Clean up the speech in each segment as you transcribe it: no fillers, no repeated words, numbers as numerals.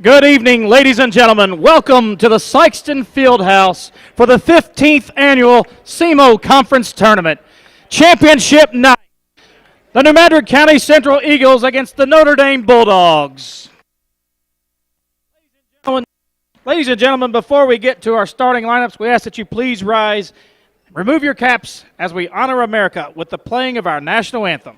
Good evening, ladies and gentlemen. Welcome to the Sykeston Fieldhouse for the 15th annual SEMO Conference Tournament. Championship night. The New Madrid County Central Eagles against the Notre Dame Bulldogs. Ladies and gentlemen, before we get to our starting lineups, we ask that you please rise, remove your caps as we honor America with the playing of our national anthem.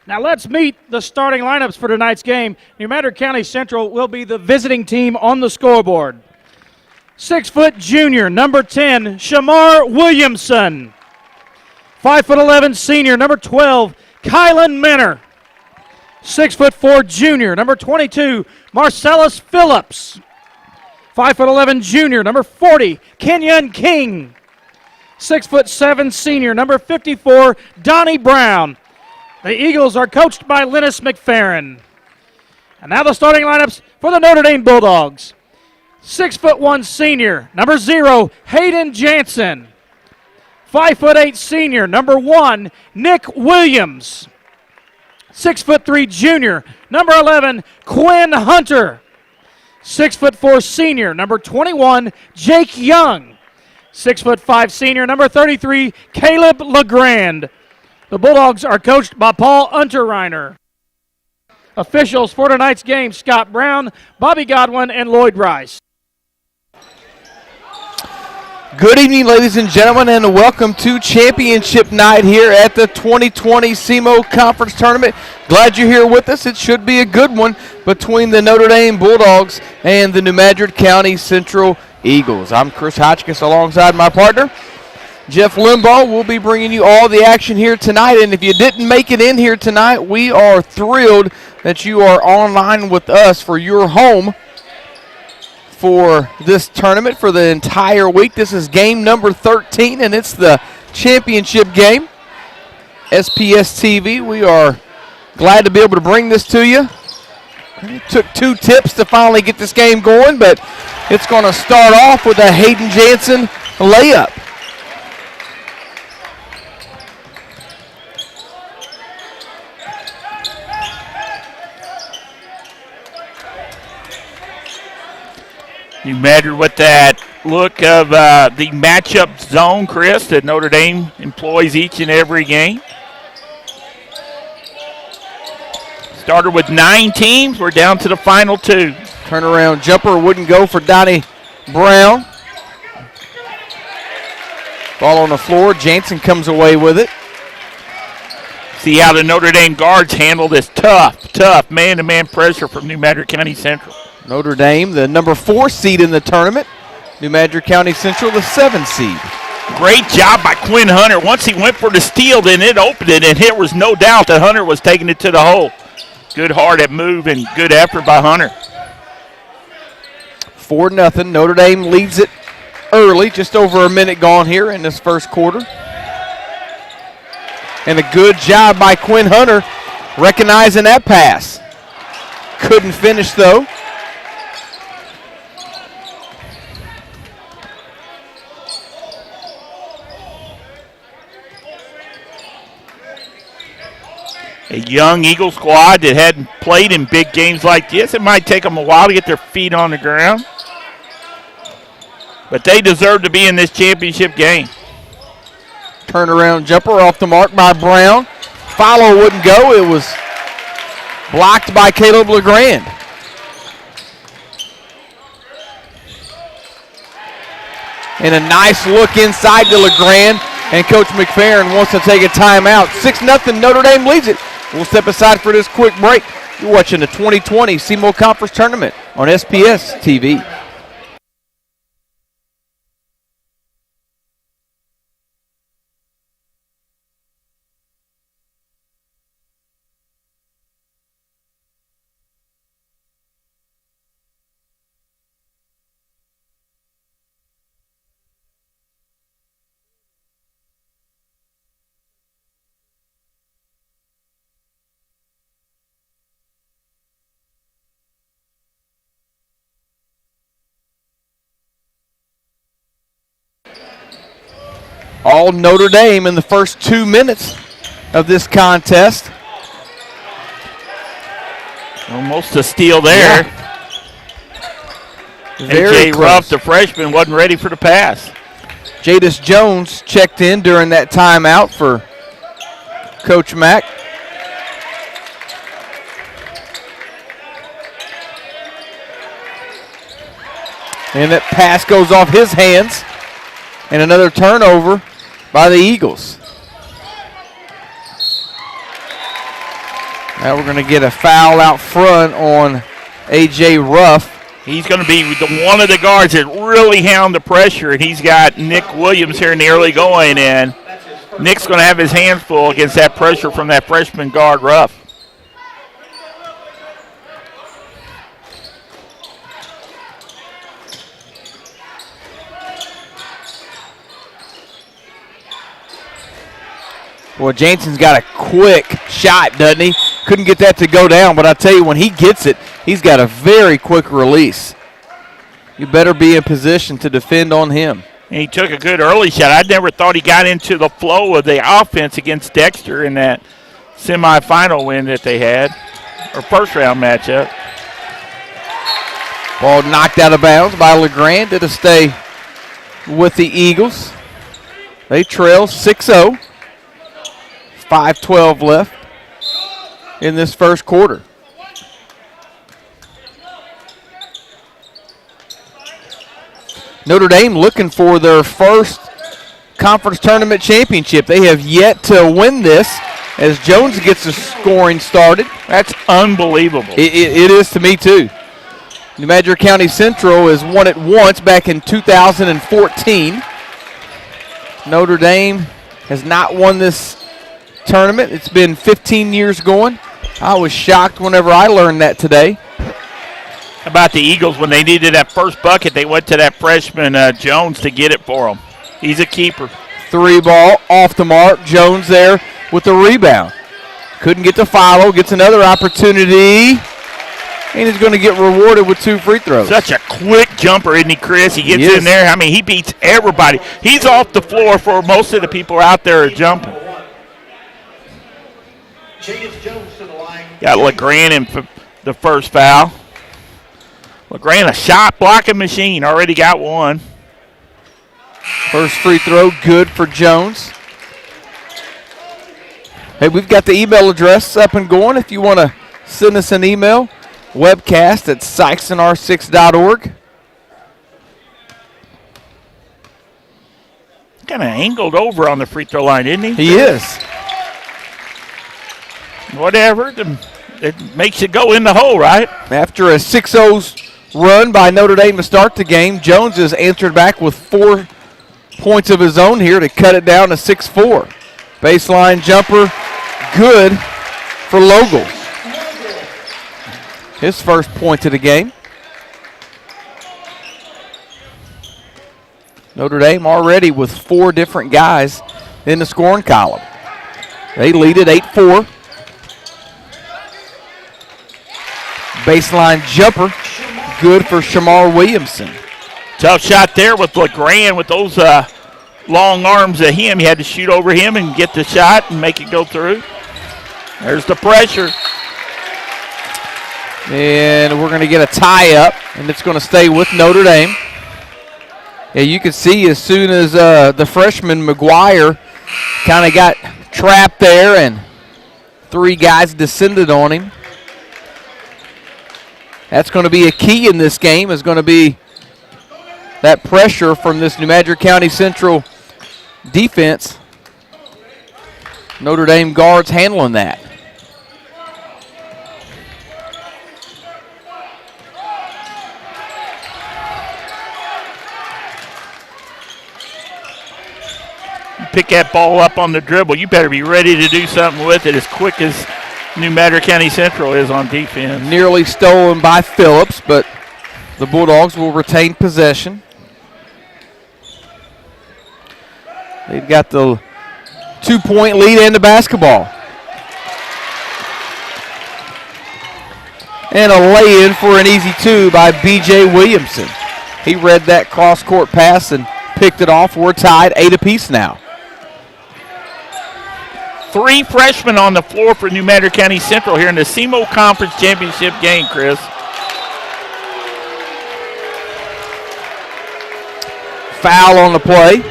Now let's meet the starting lineups for tonight's game. New Madrid County Central will be the visiting team on the scoreboard. 6-foot junior, number 10, Shamar Williamson. 5'11" senior, number 12, Kylan Minner. 6'4" junior, number 22, Marcellus Phillips. 5'11" junior, number 40, Kenyon King. 6'7" senior, number 54, Donnie Brown. The Eagles are coached by Linus McFerrin. And now the starting lineups for the Notre Dame Bulldogs. 6'1" senior, number 0, Hayden Jansen. 5'8" senior, number 1, Nick Williams. 6'3" junior, number 11, Quinn Hunter. 6'4" senior, number 21, Jake Young. 6'5" senior, number 33, Caleb LeGrand. The Bulldogs are coached by Paul Unterreiner. Officials for tonight's game, Scott Brown, Bobby Godwin, and Lloyd Rice. Good evening, ladies and gentlemen, and welcome to championship night here at the 2020 SEMO Conference Tournament. Glad you're here with us. It should be a good one between the Notre Dame Bulldogs and the New Madrid County Central Eagles. I'm Chris Hotchkiss alongside my partner, Jeff Limbaugh. Will be bringing you all the action here tonight, and if you didn't make it in here tonight, we are thrilled that you are online with us for your home for this tournament for the entire week. This is game number 13, and it's the championship game. SPS TV, we are glad to be able to bring this to you. It took 2 tips to finally get this game going, but it's going to start off with a Hayden Jansen layup. New Madrid with that look of the matchup zone, Chris, that Notre Dame employs each and every game. Started with 9 teams. We're down to the final 2. Turnaround jumper wouldn't go for Donnie Brown. Ball on the floor. Jansen comes away with it. See how the Notre Dame guards handle this tough man-to-man pressure from New Madrid County Central. Notre Dame, the number 4 seed in the tournament. New Madrid County Central, the 7 seed. Great job by Quinn Hunter. Once he went for the steal, then it opened it, and there was no doubt that Hunter was taking it to the hole. Good hard move and good effort by Hunter. 4-0. Notre Dame leads it early, just over a minute gone here in this first quarter. And a good job by Quinn Hunter recognizing that pass. Couldn't finish, though. A young Eagle squad that hadn't played in big games like this. It might take them a while to get their feet on the ground. But they deserve to be in this championship game. Turnaround jumper off the mark by Brown. Follow wouldn't go. It was blocked by Caleb LeGrand. And a nice look inside to LeGrand, and Coach McFerrin wants to take a timeout. 6-0, Notre Dame leads it. We'll step aside for this quick break. You're watching the 2020 SEMO Conference Tournament on SPS TV. All Notre Dame in the first 2 minutes of this contest. Almost a steal there. Very A.J. Ruff, the freshman, wasn't ready for the pass. Jadis Jones checked in during that timeout for Coach Mack. And that pass goes off his hands. And another turnover by the Eagles. Now we're going to get a foul out front on A.J. Ruff. He's going to be one of the guards that really hound the pressure, and he's got Nick Williams here in the early going, and Nick's going to have his hands full against that pressure from that freshman guard, Ruff. Well, Jansen's got a quick shot, doesn't he? Couldn't get that to go down, but I tell you, when he gets it, he's got a very quick release. You better be in position to defend on him. And he took a good early shot. I never thought he got into the flow of the offense against Dexter in that semifinal win that they had, or first-round matchup. Ball knocked out of bounds by LeGrand. It'll stay with the Eagles. They trail 6-0. 5:12 left in this first quarter. Notre Dame looking for their first conference tournament championship. They have yet to win this as Jones gets the scoring started. That's unbelievable. It is to me, too. New Madrid County Central has won it once back in 2014. Notre Dame has not won this tournament. It's been 15 years going. I was shocked whenever I learned that today. About the Eagles, when they needed that first bucket, they went to that freshman Jones to get it for them. He's a keeper. 3 ball off the mark. Jones there with the rebound. Couldn't get the follow. Gets another opportunity. And he's going to get rewarded with 2 free throws. Such a quick jumper, isn't he, Chris? He gets in there. I mean, he beats everybody. He's off the floor for most of the people out there jumping. Got LeGrand in the first foul. LeGrand, a shot blocking machine, already got one. First free throw, good for Jones. Hey, we've got the email address up and going. If you want to send us an email, webcast at sykesandr6.org. Kind of angled over on the free throw line, isn't he? He is. Whatever, it makes it go in the hole, right? After a 6-0 run by Notre Dame to start the game, Jones has answered back with 4 points of his own here to cut it down to 6-4. Baseline jumper, good for Logel. His first point of the game. Notre Dame already with 4 different guys in the scoring column. They lead it 8-4. Baseline jumper, good for Shamar Williamson. Tough shot there with LeGrand with those long arms of him. He had to shoot over him and get the shot and make it go through. There's the pressure. And we're going to get a tie-up, and it's going to stay with Notre Dame. Yeah, you can see as soon as the freshman McGuire Kind of got trapped there, and 3 guys descended on him. That's going to be a key in this game, is going to be that pressure from this New Madrid County Central defense. Notre Dame guards handling that. Pick that ball up on the dribble, you better be ready to do something with it as quick as New Madrid County Central is on defense. Nearly stolen by Phillips, but the Bulldogs will retain possession. They've got the 2-point lead and the basketball. And a lay-in for an easy 2 by B.J. Williamson. He read that cross-court pass and picked it off. We're tied 8 apiece now. 3 freshmen on the floor for New Madrid County Central here in the SEMO Conference Championship game, Chris. Foul on the play.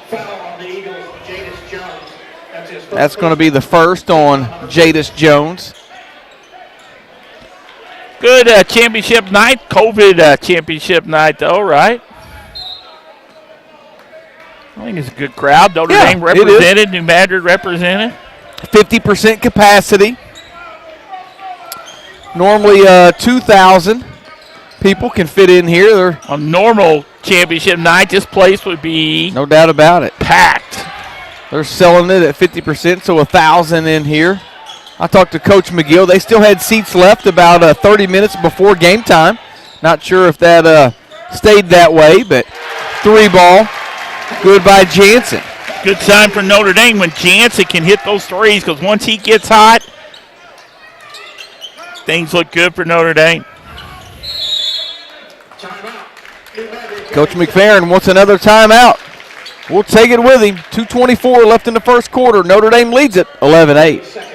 Foul on the Eagles, Jadis Jones. That's going to be the first on Jadis Jones. Good championship night, COVID championship night though, right? I think it's a good crowd. Notre Dame represented, New Madrid represented. 50% capacity. Normally 2,000 people can fit in here. They're On normal championship night, this place would be no doubt about it. packed. They're selling it at 50%, so 1,000 in here. I talked to Coach McGill. They still had seats left about 30 minutes before game time. Not sure if that stayed that way, but 3-ball. Good by Jansen. Good sign for Notre Dame when Jansen can hit those threes, because once he gets hot, things look good for Notre Dame. Coach McFerrin wants another timeout. We'll take it with him. 2:24 left in the first quarter. Notre Dame leads it 11-8.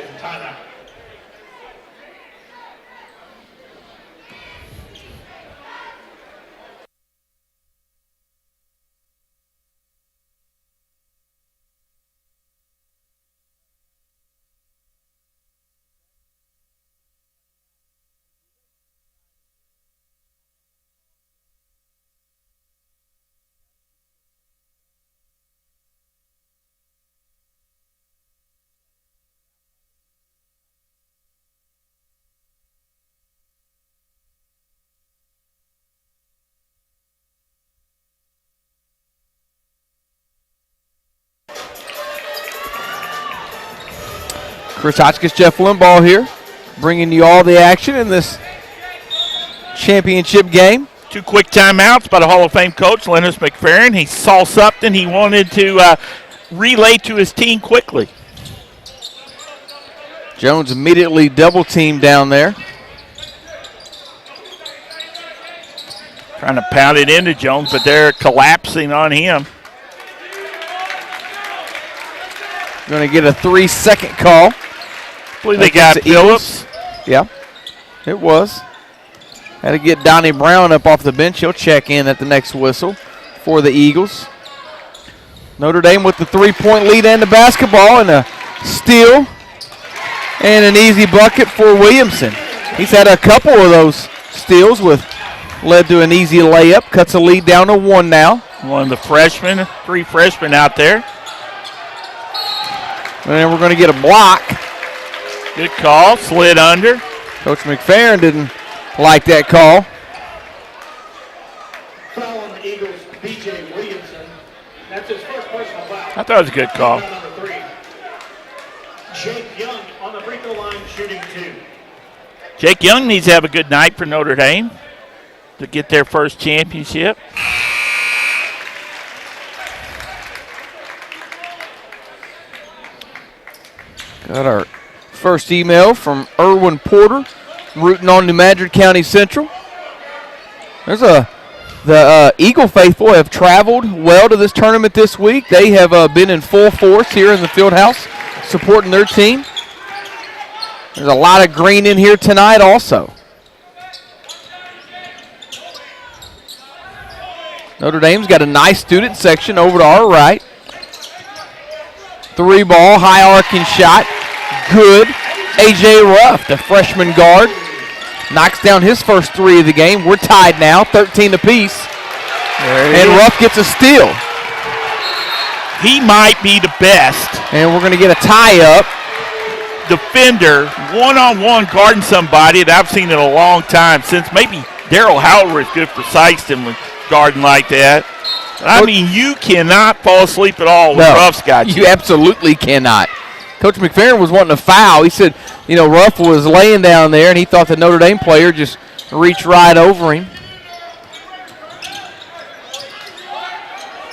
Chris Hotchkiss, Jeff Limbaugh here, bringing you all the action in this championship game. 2 quick timeouts by the Hall of Fame coach, Lennox McFerrin. He saw something he wanted to relay to his team quickly. Jones immediately double-teamed down there. Trying to pound it into Jones, but they're collapsing on him. Going to get a 3-second call. I believe they got Phillips. Yeah, it was. Had to get Donnie Brown up off the bench. He'll check in at the next whistle for the Eagles. Notre Dame with the 3-point lead and the basketball, and a steal and an easy bucket for Williamson. He's had a couple of those steals led to an easy layup. Cuts a lead down to 1 now. One of the freshmen, 3 freshmen out there. And then we're going to get a block. Good call, slid under. Coach McFerrin didn't like that call. Foul on the Eagles, B.J. Williamson. That's his first personal foul. I thought it was a good call. Foul number 3. Jake Young on the free throw line shooting 2. Jake Young needs to have a good night for Notre Dame to get their first championship. Got our first email from Erwin Porter, rooting on New Madrid County Central. The Eagle faithful have traveled well to this tournament this week. They have been in full force here in the field house supporting their team. There's a lot of green in here tonight also. Notre Dame's got a nice student section over to our right. Three ball, high arcing shot. Good. A.J. Ruff, the freshman guard, knocks down his first three of the game. We're tied now, 13 apiece. And Ruff gets a steal. He might be the best. And we're going to get a tie-up. Defender, one-on-one guarding somebody that I've seen in a long time, since maybe Daryl Howler is good for Sykeston with guarding like that. I mean, you cannot fall asleep at all when Ruff's got you. You absolutely cannot. Coach McFerrin was wanting to foul. He said, you know, Ruff was laying down there, and he thought the Notre Dame player just reached right over him.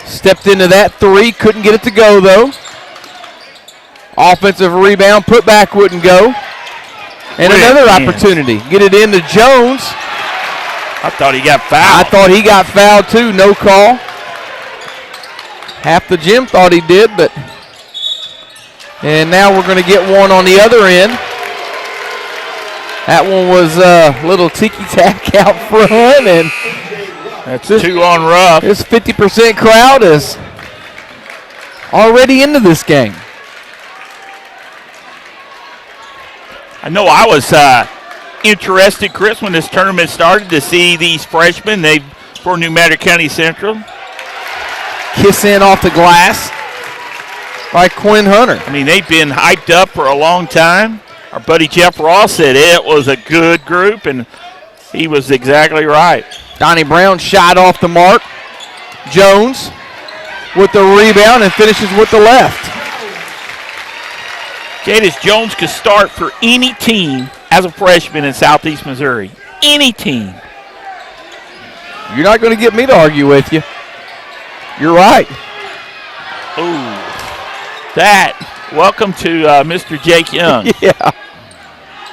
Stepped into that three, couldn't get it to go, though. Offensive rebound, put back wouldn't go. And another opportunity. Get it into Jones. I thought he got fouled. I thought he got fouled, too. No call. Half the gym thought he did, but... And now we're going to get one on the other end. That one was a little ticky-tack out front, and that's two on Ruff. This 50% crowd is already into this game. I know I was interested, Chris, when this tournament started to see these freshmen for New Madrid County Central. Kiss in off the glass by Quinn Hunter. I mean, they've been hyped up for a long time. Our buddy Jeff Ross said it was a good group, and he was exactly right. Donnie Brown shot off the mark. Jones with the rebound and finishes with the left. Jadis Jones could start for any team as a freshman in Southeast Missouri. Any team. You're not going to get me to argue with you. You're right. Ooh. Welcome to Mr. Jake Young. Yeah.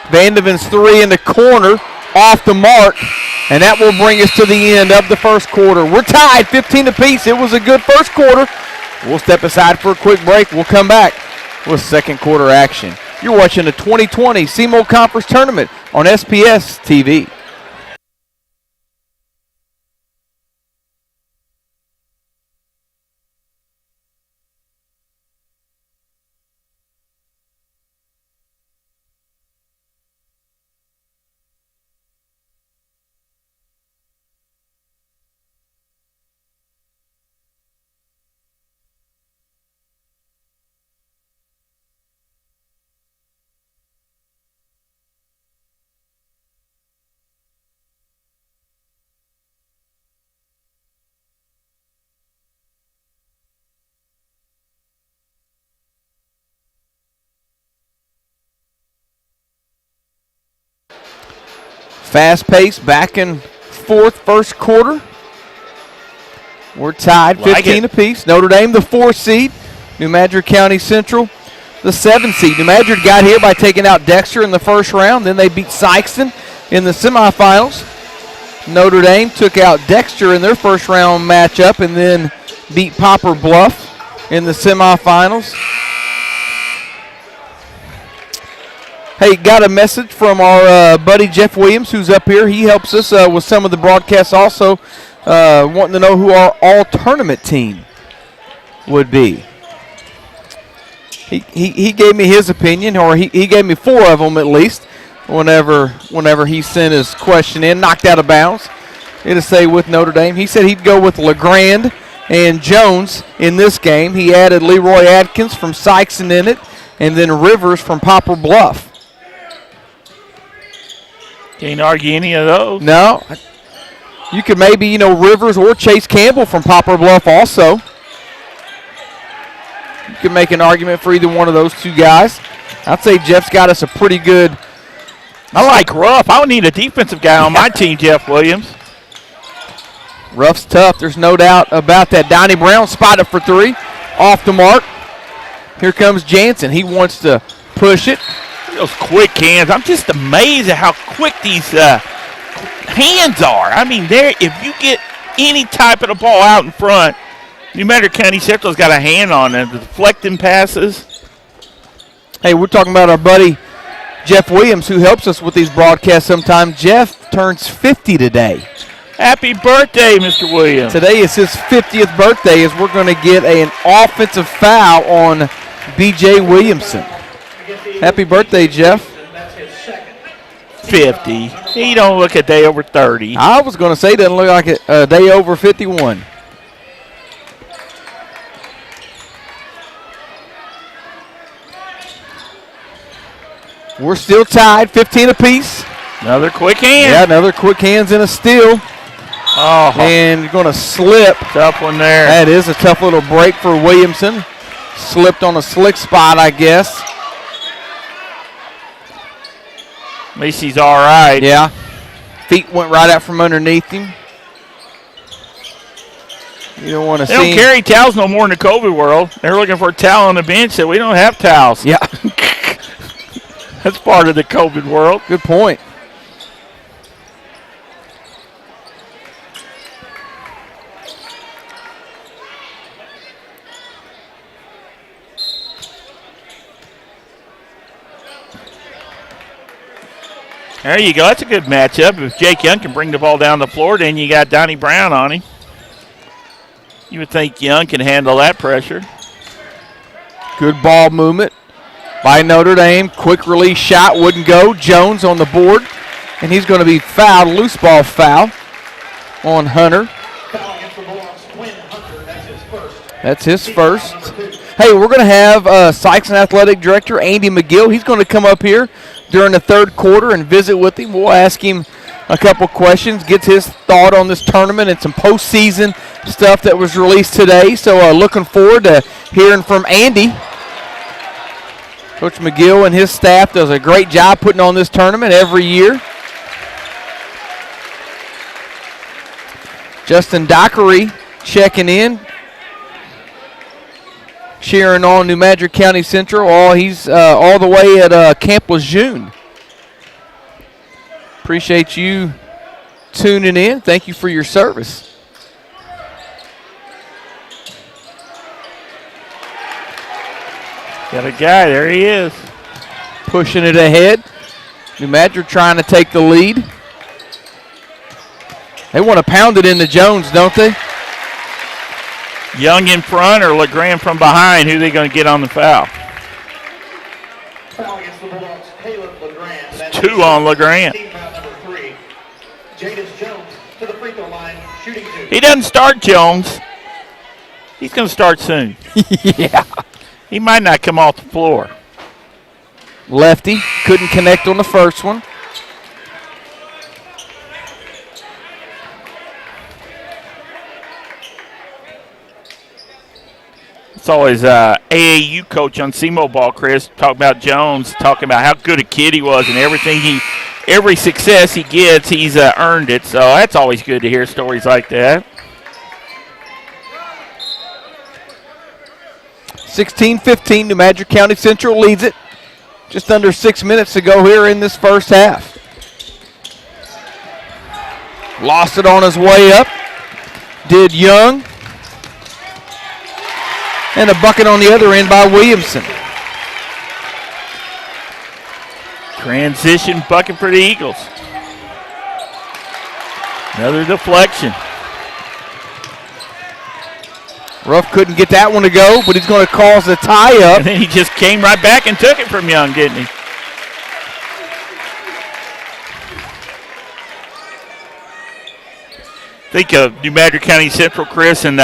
Vandeven's three in the corner, off the mark, and that will bring us to the end of the first quarter. We're tied 15 apiece. It was a good first quarter. We'll step aside for a quick break. We'll come back with second quarter action. You're watching the 2020 SEMO Conference Tournament on SPS TV. Fast pace, back and forth first quarter. We're tied 15 apiece. Notre Dame, the 4 seed. New Madrid County Central, the 7 seed. New Madrid got here by taking out Dexter in the first round. Then they beat Sykeston in the semifinals. Notre Dame took out Dexter in their first round matchup and then beat Poplar Bluff in the semifinals. Hey, got a message from our buddy Jeff Williams, who's up here. He helps us with some of the broadcasts also, wanting to know who our all-tournament team would be. He gave me his opinion, or he gave me 4 of them at least, whenever he sent his question in, knocked out of bounds. It'll say with Notre Dame. He said he'd go with LeGrand and Jones in this game. He added Leroy Adkins from Sykeston in it, and then Rivers from Poplar Bluff. Can't argue any of those. No. You could maybe, Rivers or Chase Campbell from Poplar Bluff also. You could make an argument for either one of those two guys. I'd say Jeff's got us a pretty good. I like Ruff. I would need a defensive guy on my team, Jeff Williams. Ruff's tough. There's no doubt about that. Donnie Brown spotted for 3. Off the mark. Here comes Jansen. He wants to push it. Those quick hands. I'm just amazed at how quick these hands are. I mean, if you get any type of the ball out in front, New Madrid County Central's got a hand on it. The deflecting passes. Hey, we're talking about our buddy Jeff Williams, who helps us with these broadcasts sometimes. Jeff turns 50 today. Happy birthday, Mr. Williams. Today is his 50th birthday as we're going to get an offensive foul on B.J. Williamson. Happy birthday, Jeff. That's his second. 50. He don't look a day over 30. I was going to say doesn't look like a day over 51. We're still tied, 15 apiece. Another quick hand. Yeah, another quick hands and a steal. Oh, And you're going to slip. tough one there. That is a tough little break for Williamson. Slipped on a slick spot, I guess. At least he's all right. Yeah. Feet went right out from underneath him. You don't want to They see don't carry towels no more in the COVID world. They're looking for a towel on the bench. That we don't have towels. Yeah, That's part of the COVID world. good point. There you go. That's a good matchup. If Jake Young can bring the ball down the floor, then you got Donnie Brown on him. You would think Young can handle that pressure. Good ball movement by Notre Dame. Quick release shot wouldn't go. Jones on the board, and he's going to be fouled. Loose ball foul on Hunter. Foul against the Bulldogs. Quinn Hunter, that's his first. That's his first. Hey, we're going to have Sykes and Athletic Director Andy McGill. He's going to come up here during the third quarter and visit with him. We'll ask him a couple questions, gets his thought on this tournament and some postseason stuff that was released today. So looking forward to hearing from Andy. Coach McGill and his staff does a great job putting on this tournament every year. Justin Dockery checking in. Cheering on New Madrid County Central. He's all the way at Camp Lejeune. Appreciate you tuning in. Thank you for your service. Got a guy. There he is. Pushing it ahead. New Madrid trying to take the lead. They want to pound it into Jones, don't they? Young in front or LeGrand from behind. Who are they going to get on the foul? Foul against the Bulldogs. Caleb LeGrand. That's Two his on LeGrand. team foul number 3. Jadis Jones to the free throw line, shooting 2. He doesn't start Jones. He's going to start soon. Yeah. He might not come off the floor. Lefty couldn't connect on the first one. It's always AAU coach on SEMO ball, Chris, talking about Jones, talking about how good a kid he was and every success he gets, he's earned it. So that's always good to hear stories like that. 16-15, New Madrid County Central leads it. Just under 6 minutes to go here in this first half. Lost it on his way up. Did Young. And a bucket on the other end by Williamson. Transition bucket for the Eagles. Another deflection. Ruff couldn't get that one to go, but he's going to cause the tie-up. And then he just came right back and took it from Young, didn't he? Think of New Madrid County Central, Chris, and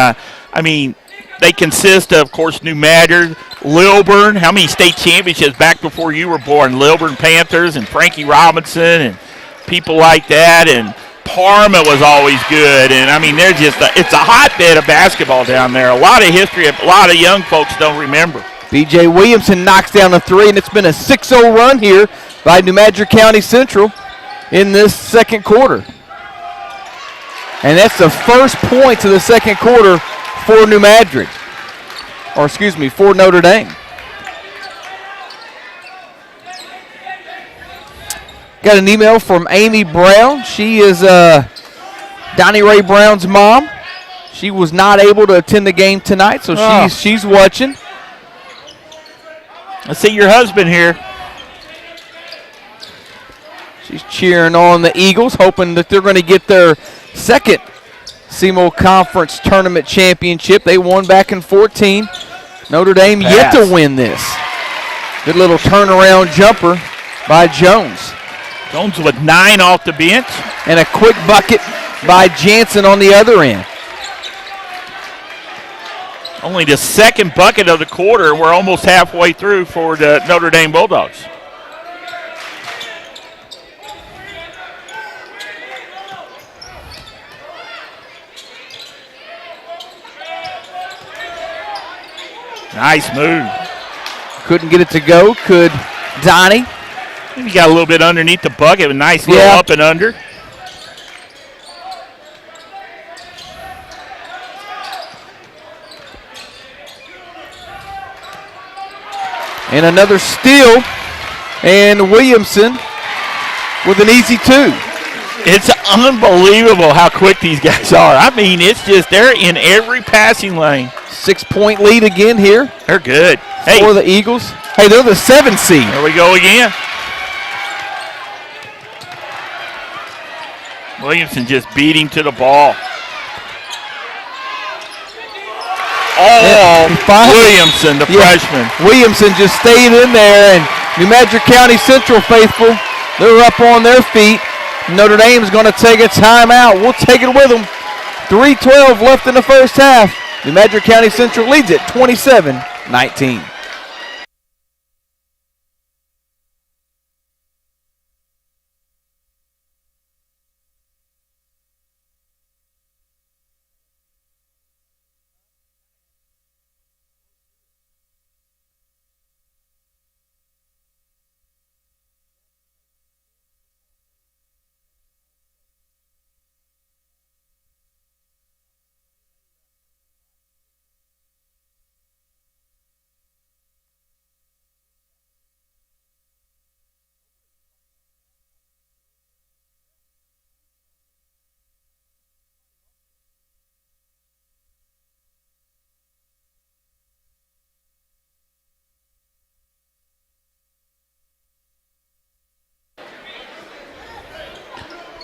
they consist of course, New Madrid, Lilburn. How many state championships back before you were born? Lilburn Panthers and Frankie Robinson and people like that. And Parma was always good. And, it's a hotbed of basketball down there. A lot of history, a lot of young folks don't remember. B.J. Williamson knocks down a three, and it's been a 6-0 run here by New Madrid County Central in this second quarter. And that's the first points of the second quarter for New Madrid. Or for Notre Dame. Got an email from Amy Brown. She is Donnie Ray Brown's mom. She was not able to attend the game tonight, so she's watching. I see your husband here. She's cheering on the Eagles, hoping that they're going to get their second SEMO Conference Tournament Championship. They won back in 14. Notre Dame yet to win this. Good little turnaround jumper by Jones. Jones with 9 off the bench. And a quick bucket by Jansen on the other end. Only the second bucket of the quarter. We're almost halfway through for the Notre Dame Bulldogs. Nice move. Couldn't get it to go. Could Donnie? He got a little bit underneath the bucket. A nice little up and under. And another steal. And Williamson with an easy 2. It's unbelievable how quick these guys are. I mean, it's just they're in every passing lane. 6-point lead again here. They're good. Hey, for the Eagles. Hey, they're the 7 seed. There we go again. Williamson just beat him to the ball. Oh, Williamson, the freshman. Williamson just stayed in there, and New Madrid County Central faithful, they're up on their feet. Notre Dame's going to take a timeout. We'll take it with them. 3:12 left in the first half. New Madrid County Central leads it 27-19.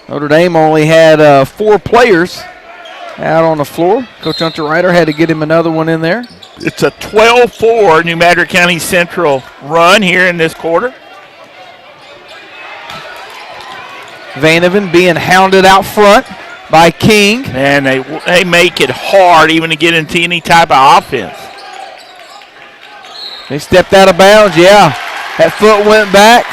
Notre Dame only had 4 players out on the floor. Coach Hunter Ryder had to get him another one in there. It's a 12-4 New Madrid County Central run here in this quarter. Vandeven being hounded out front by King. And they make it hard even to get into any type of offense. They stepped out of bounds, yeah. That foot went back.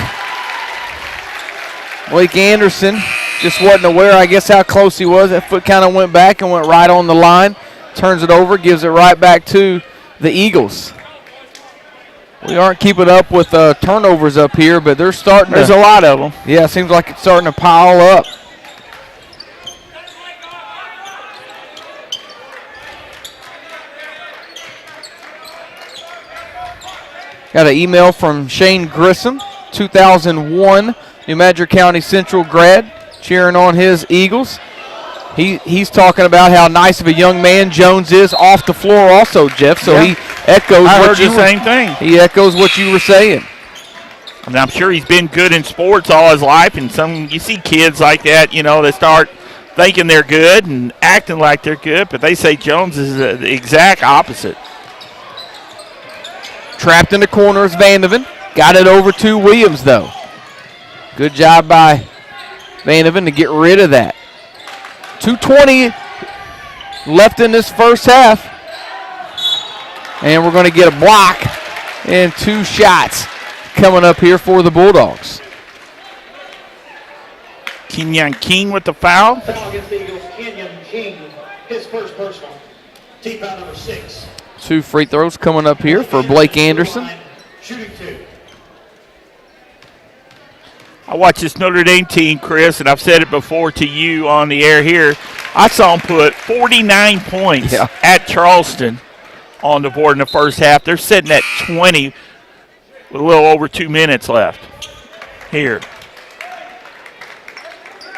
Blake Anderson just wasn't aware, I guess, how close he was. That foot kind of went back and went right on the line. Turns it over, gives it right back to the Eagles. We aren't keeping up with turnovers up here, but they're starting There's a lot of them. Yeah, it seems like it's starting to pile up. Got an email from Shane Grissom, 2001 New Madrid County Central grad, cheering on his Eagles. He's talking about how nice of a young man Jones is off the floor also, Jeff. So he echoes same thing. He echoes what you were saying. I mean, I'm sure he's been good in sports all his life, and you see kids like that, they start thinking they're good and acting like they're good, but they say Jones is the exact opposite. Trapped in the corner is Vandeven. Got it over to Williams, though. Good job by Vandeven to get rid of that. 2:20 left in this first half. And we're going to get a block and 2 shots coming up here for the Bulldogs. Kenyon King with the foul. Foul against the Eagles, Kenyon King, his first personal. Team foul number 6. 2 free throws coming up here for Blake Anderson. Shooting 2. I watch this Notre Dame team, Chris, and I've said it before to you on the air here. I saw them put 49 points at Charleston on the board in the first half. They're sitting at 20 with a little over 2 minutes left here.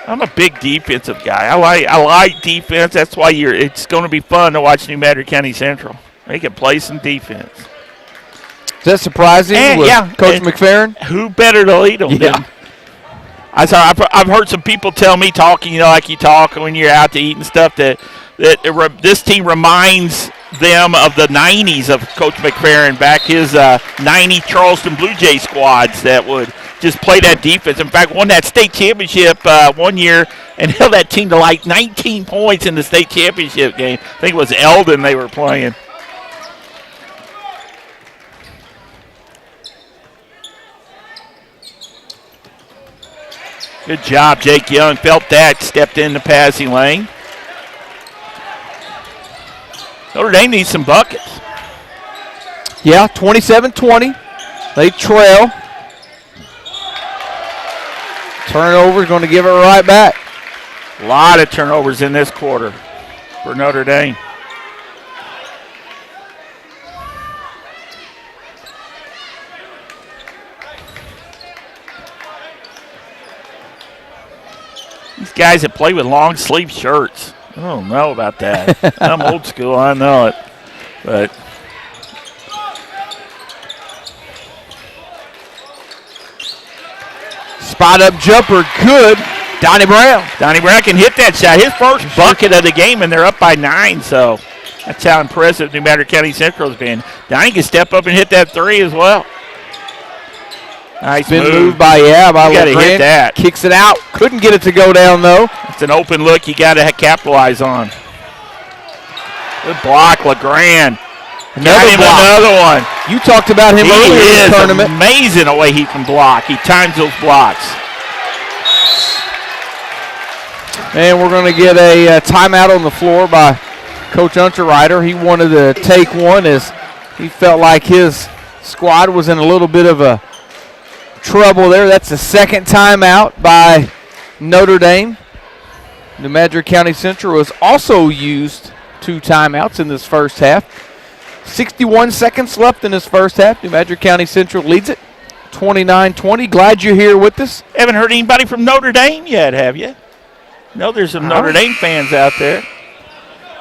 I'm a big defensive guy. I like defense. That's why it's going to be fun to watch New Madrid County Central. They can play some defense. Is that surprising with Coach McFerrin? Who better to lead them than I've heard some people tell me talking, like you talk when you're out to eat and stuff, that this team reminds them of the 90s of Coach McFerrin, back his 90 Charleston Blue Jay squads that would just play that defense. In fact, won that state championship one year and held that team to like 19 points in the state championship game. I think it was Eldon they were playing. Good job, Jake Young. Felt that, stepped in the passing lane. Notre Dame needs some buckets. Yeah, 27-20. They trail. Turnover is going to give it right back. A lot of turnovers in this quarter for Notre Dame. These guys that play with long sleeve shirts. I don't know about that. I'm old school, I know it. But spot up jumper, good. Donnie Brown. Donnie Brown can hit that shot. His first bucket of the game, and they're up by 9, so that's how impressive New Madrid County Central has been. Donnie can step up and hit that 3 as well. Nice Been move. moved by You got to hit that. Kicks it out. Couldn't get it to go down, though. It's an open look you got to capitalize on. Good block, LeGrand. Another one. You talked about him earlier in the tournament. Amazing the way he can block. He times those blocks. And we're going to get a timeout on the floor by Coach Unterreiter. He wanted to take one as he felt like his squad was in a little bit of a trouble there. That's the second timeout by Notre Dame. New Madrid County Central has also used 2 timeouts in this first half. 61 seconds left in this first half. New Madrid County Central leads it 29-20. Glad you're here with us. Haven't heard anybody from Notre Dame yet, have you? No, there's some Notre Dame fans out there.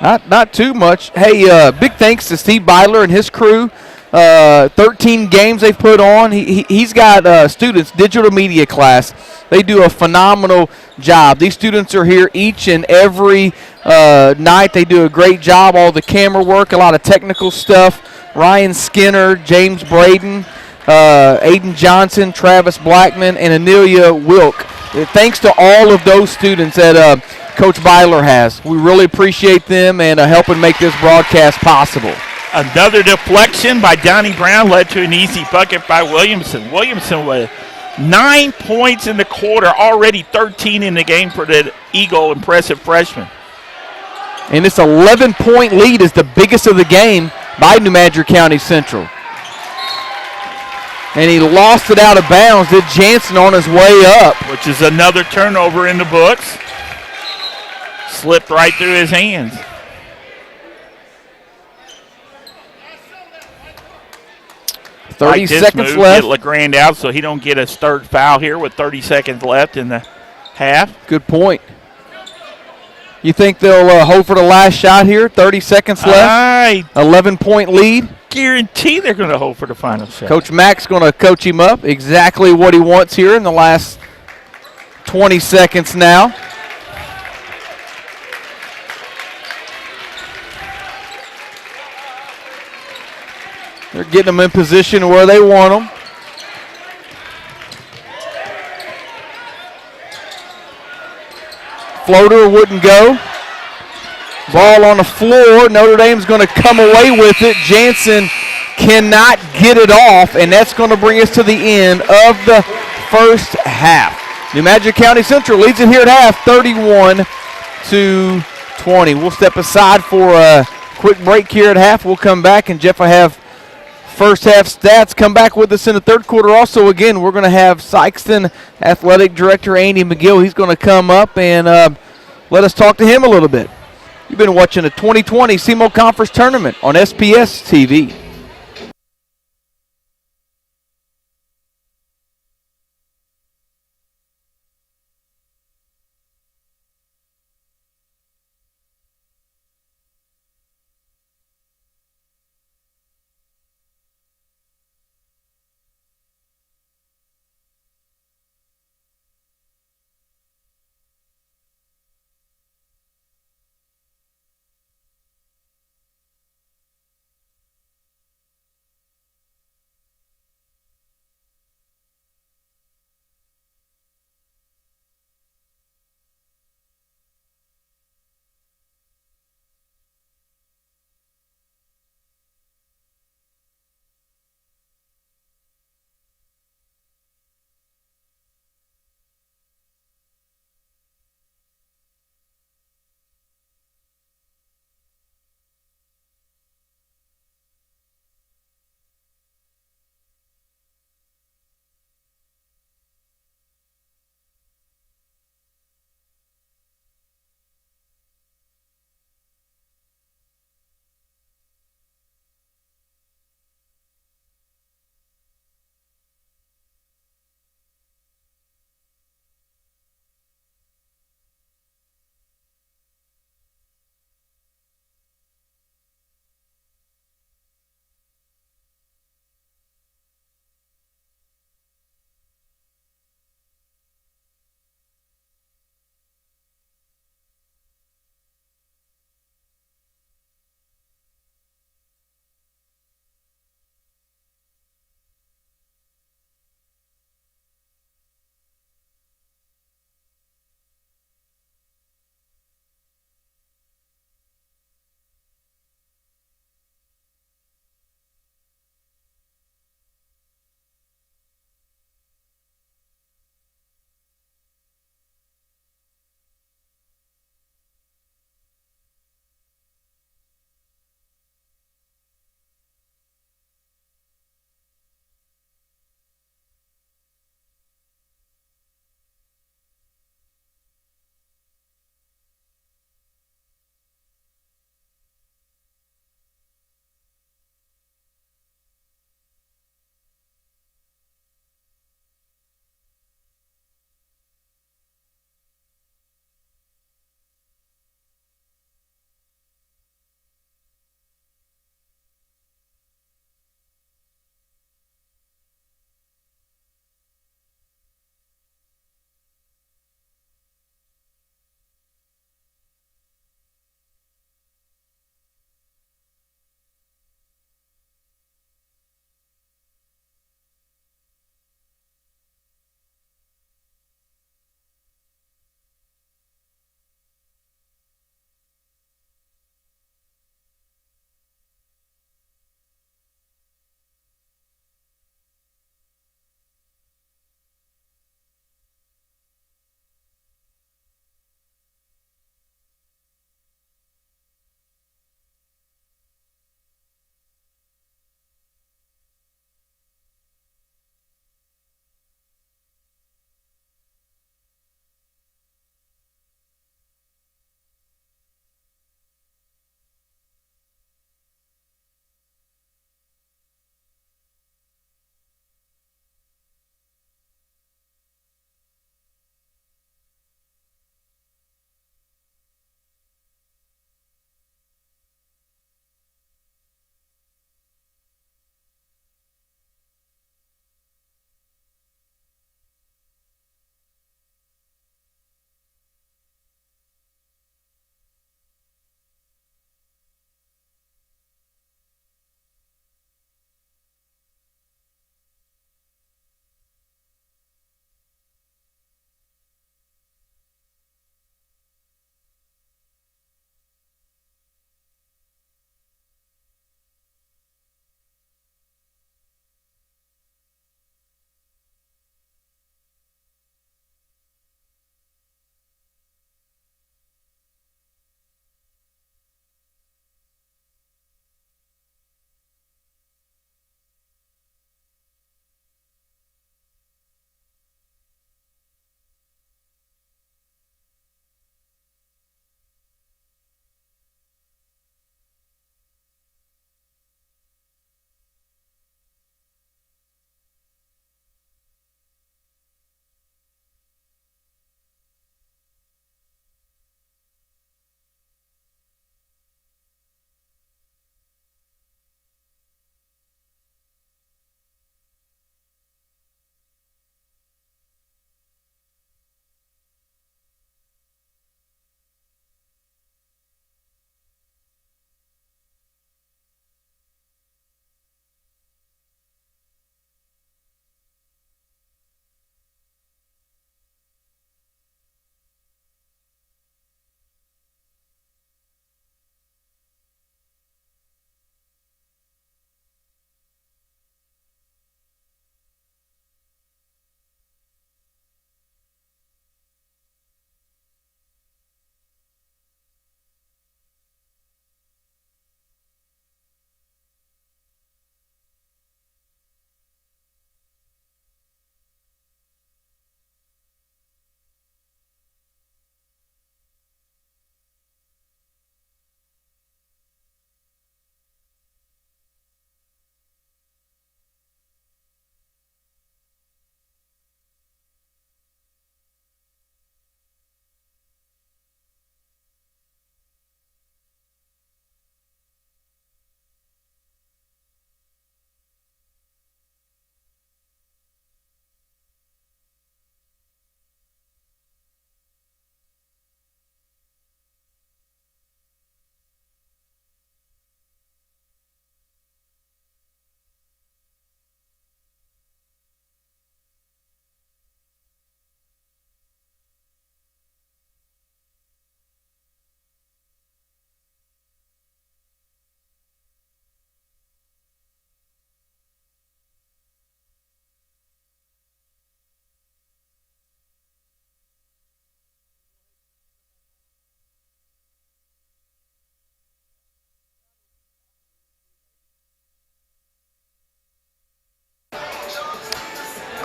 Not too much. Hey, big thanks to Steve Byler and his crew. 13 games they've put on. He's got students, digital media class. They do a phenomenal job. These students are here each and every night. They do a great job. All the camera work, a lot of technical stuff. Ryan Skinner, James Braden, Aiden Johnson, Travis Blackman, and Anelia Wilk. Thanks to all of those students that Coach Byler has. We really appreciate them and helping make this broadcast possible. Another deflection by Donnie Brown led to an easy bucket by Williamson. Williamson with 9 points in the quarter, already 13 in the game for the Eagle. Impressive freshman. And this 11-point lead is the biggest of the game by New Madrid County Central. And he lost it out of bounds. Did Jansen on his way up. Which is another turnover in the books. Slipped right through his hands. Thirty seconds left. Get LeGrand out so he don't get a third foul here with 30 seconds left in the half. Good point. You think they'll hold for the last shot here? 30 seconds left. 11-point lead. Guarantee they're going to hold for the final shot. Coach Mack's going to coach him up exactly what he wants here in the last 20 seconds now. They're getting them in position where they want them. Floater wouldn't go. Ball on the floor. Notre Dame's going to come away with it. Jansen cannot get it off, and that's going to bring us to the end of the first half. New Madrid County Central leads it here at half, 31-20. We'll step aside for a quick break here at half. We'll come back, and Jeff will have first half stats. Come back with us in the third quarter. Also, again, we're going to have Sykeston Athletic Director Andy McGill. He's going to come up and let us talk to him a little bit. You've been watching the 2020 SEMO Conference Tournament on SPS TV.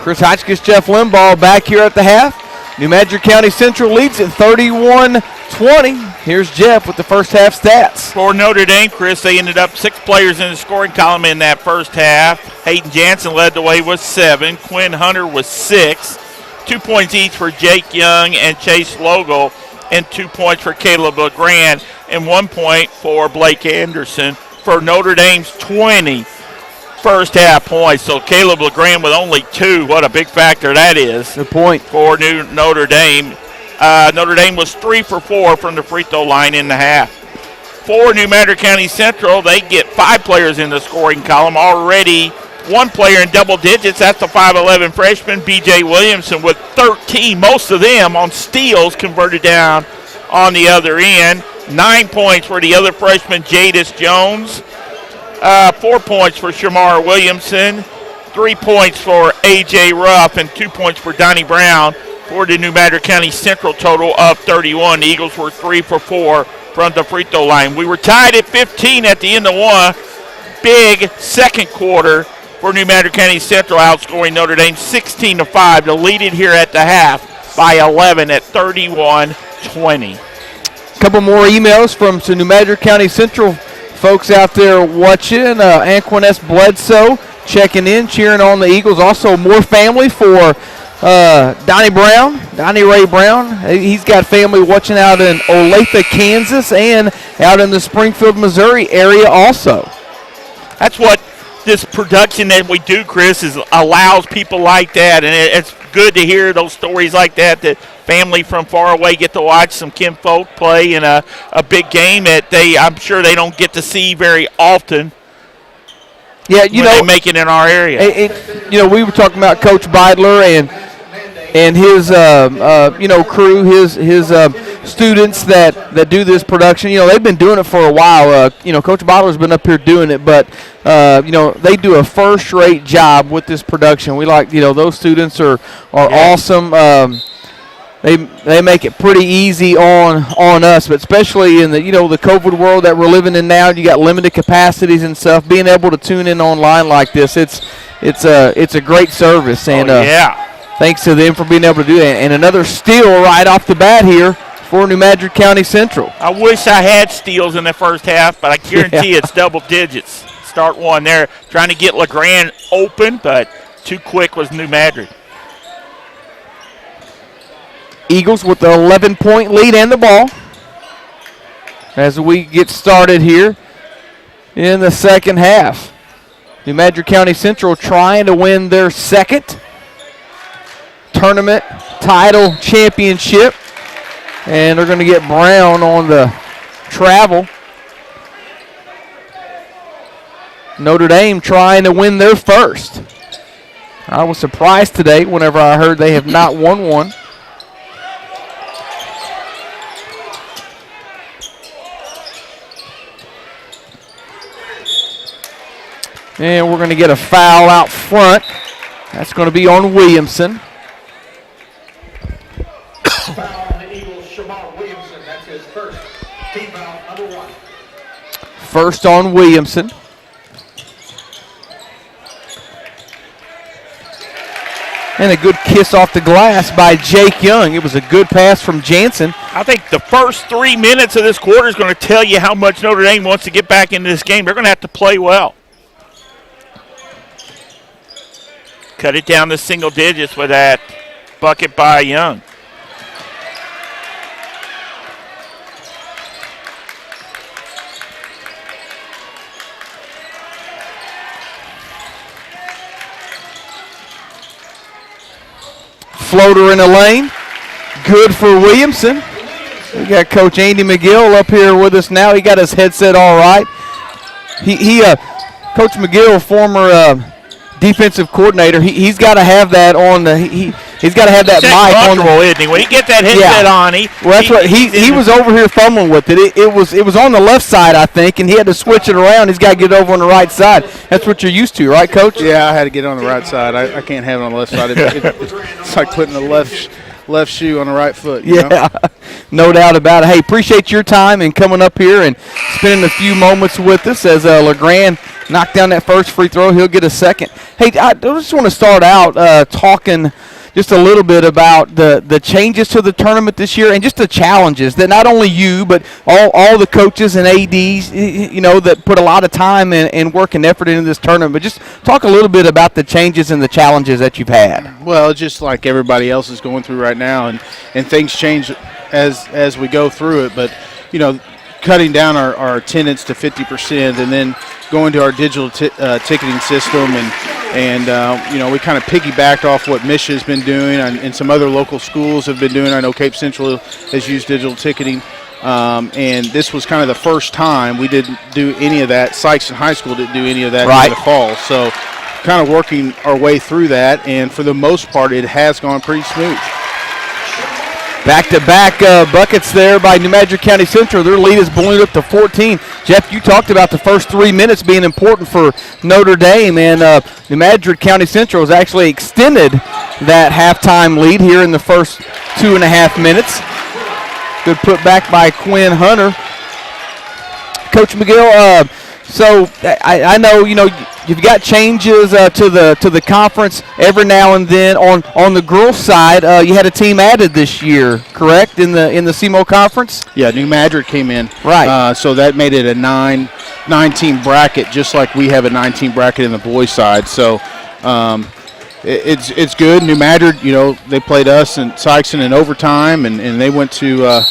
Chris Hotchkiss, Jeff Limbaugh back here at the half. New Madrid County Central leads at 31-20. Here's Jeff with the first half stats. For Notre Dame, Chris, they ended up 6 players in the scoring column in that first half. Hayden Jansen led the way with 7. Quinn Hunter was 6. 2 points each for Jake Young and Chase Logal, and 2 points for Caleb LeGrand, and 1 point for Blake Anderson for Notre Dame's 20 first half points. So Caleb LeGrand with only 2. What a big factor that is. Good point. For Notre Dame. Notre Dame was 3 for 4 from the free throw line in the half. For New Madrid County Central, they get 5 players in the scoring column. Already 1 player in double digits. That's the 5'11 freshman, B.J. Williamson, with 13, most of them on steals converted down on the other end. 9 points for the other freshman, Jadis Jones. 4 points for Shamar Williamson. 3 points for A.J. Ruff, and 2 points for Donnie Brown for the New Madrid County Central total of 31. The Eagles were 3 for 4 from the free throw line. We were tied at 15 at the end of one. Big second quarter for New Madrid County Central, outscoring Notre Dame 16-5 to lead it here at the half by 11 at 31-20. A couple more emails from some New Madrid County Central folks out there watching. Anquin S. Bledsoe checking in, cheering on the Eagles. Also, more family for Donnie Ray Brown. He's got family watching out in Olathe, Kansas, and out in the Springfield, Missouri area also. That's what this production that we do, Chris, allows people like that, and it's good to hear those stories like that family from far away get to watch some kinfolk play in a big game that I'm sure they don't get to see very often. Yeah, they make it in our area. We were talking about Coach Beidler and his crew, his students that do this production. They've been doing it for a while. Coach Beidler's been up here doing it, but they do a first-rate job with this production. We like, those students are awesome. They make it pretty easy on us, but especially in the the COVID world that we're living in now, you got limited capacities and stuff. Being able to tune in online like this, it's a great service, and thanks to them for being able to do that. And another steal right off the bat here for New Madrid County Central. I wish I had steals in the first half, but I guarantee it's double digits. Start one there, trying to get LeGrand open, but too quick was New Madrid. Eagles with the 11-point lead and the ball as we get started here in the second half. New Madrid County Central trying to win their second tournament title championship, and they're going to get Brown on the travel. Notre Dame trying to win their first. I was surprised today whenever I heard they have not won one. And we're going to get a foul out front. That's going to be on Williamson. Foul on the Eagles, Shamar Williamson. That's his first team foul, number 1. First on Williamson. And a good kiss off the glass by Jake Young. It was a good pass from Jansen. I think the first 3 minutes of this quarter is going to tell you how much Notre Dame wants to get back into this game. They're going to have to play well. Cut it down to single digits with that bucket by Young. Floater in the lane. Good for Williamson. We got Coach Andy McGill up here with us now. He got his headset all right. Coach McGill, former defensive coordinator, he's got to have that on. He's got to have that mic on. Isn't he? When he gets that headset on, he was over here fumbling with it. It was on the left side, I think, and he had to switch it around. He's got to get it over on the right side. That's what you're used to, right, Coach? Yeah, I had to get it on the right side. I can't have it on the left side. It's like putting the left shoe on the right foot. You know? No doubt about it. Hey, appreciate your time and coming up here and spending a few moments with us as LeGrand knocked down that first free throw. He'll get a second. Hey, I just want to start out talking just a little bit about the changes to the tournament this year and just the challenges that not only you but all the coaches and ADs, that put a lot of time and work and effort into this tournament. But just talk a little bit about the changes and the challenges that you've had. Well, just like everybody else is going through right now, and things change as we go through it. But, cutting down our attendance to 50% and then going to our digital ticketing system and we kind of piggybacked off what Misha has been doing and some other local schools have been doing. I know Cape Central has used digital ticketing, and this was kind of the first time we didn't do any of that. Sykeston High School didn't do any of that in the fall. So kind of working our way through that, and for the most part it has gone pretty smooth. Back-to-back buckets there by New Madrid County Central. Their lead is ballooned up to 14. Jeff, you talked about the first 3 minutes being important for Notre Dame, and New Madrid County Central has actually extended that halftime lead here in the first 2.5 minutes. Good put back by Quinn Hunter. Coach McGill, so I know you've got changes to the conference every now and then. On the girls' side, you had a team added this year, correct? In the SEMO conference. Yeah, New Madrid came in. Right. So that made it a nine-team bracket, just like we have a 9-team bracket in the boys' side. So it's good. New Madrid, they played us and Sykeston in overtime, and they went to.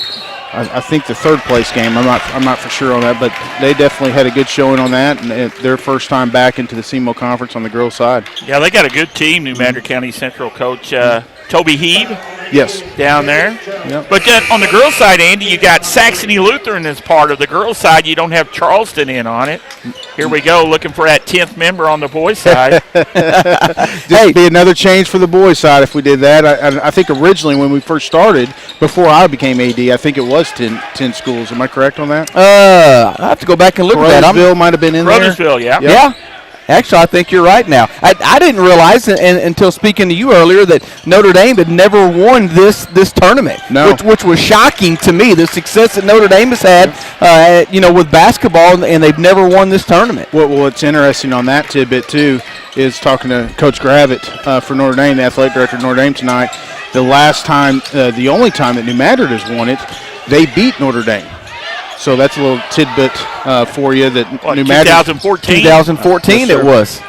I think the third place game. I'm not for sure on that, but they definitely had a good showing on that, and their first time back into the SEMO conference on the girls' side. Yeah, they got a good team. New Madrid County Central coach Toby Heeb. Yes. Down there. Yep. But then on the girls' side, Andy, you got Saxony Lutheran as part of the girls' side. You don't have Charleston in on it. Here we go, looking for that 10th member on the boys' side. Just be another change for the boys' side if we did that. I think originally when we first started, before I became AD, I think it was 10 schools. Am I correct on that? I have to go back and look at that. Roseville might have been in there. Roseville, yeah. Yep. Yeah. Actually, I think you're right now. I didn't realize until speaking to you earlier that Notre Dame had never won this tournament, which was shocking to me. The success that Notre Dame has had, with basketball, and they've never won this tournament. What's interesting on that tidbit, too, is talking to Coach Gravitt for Notre Dame, the athletic director of Notre Dame tonight. The last time, the only time that New Madrid has won it, they beat Notre Dame. So that's a little tidbit for you that New Madrid. 2014. 2014 it was.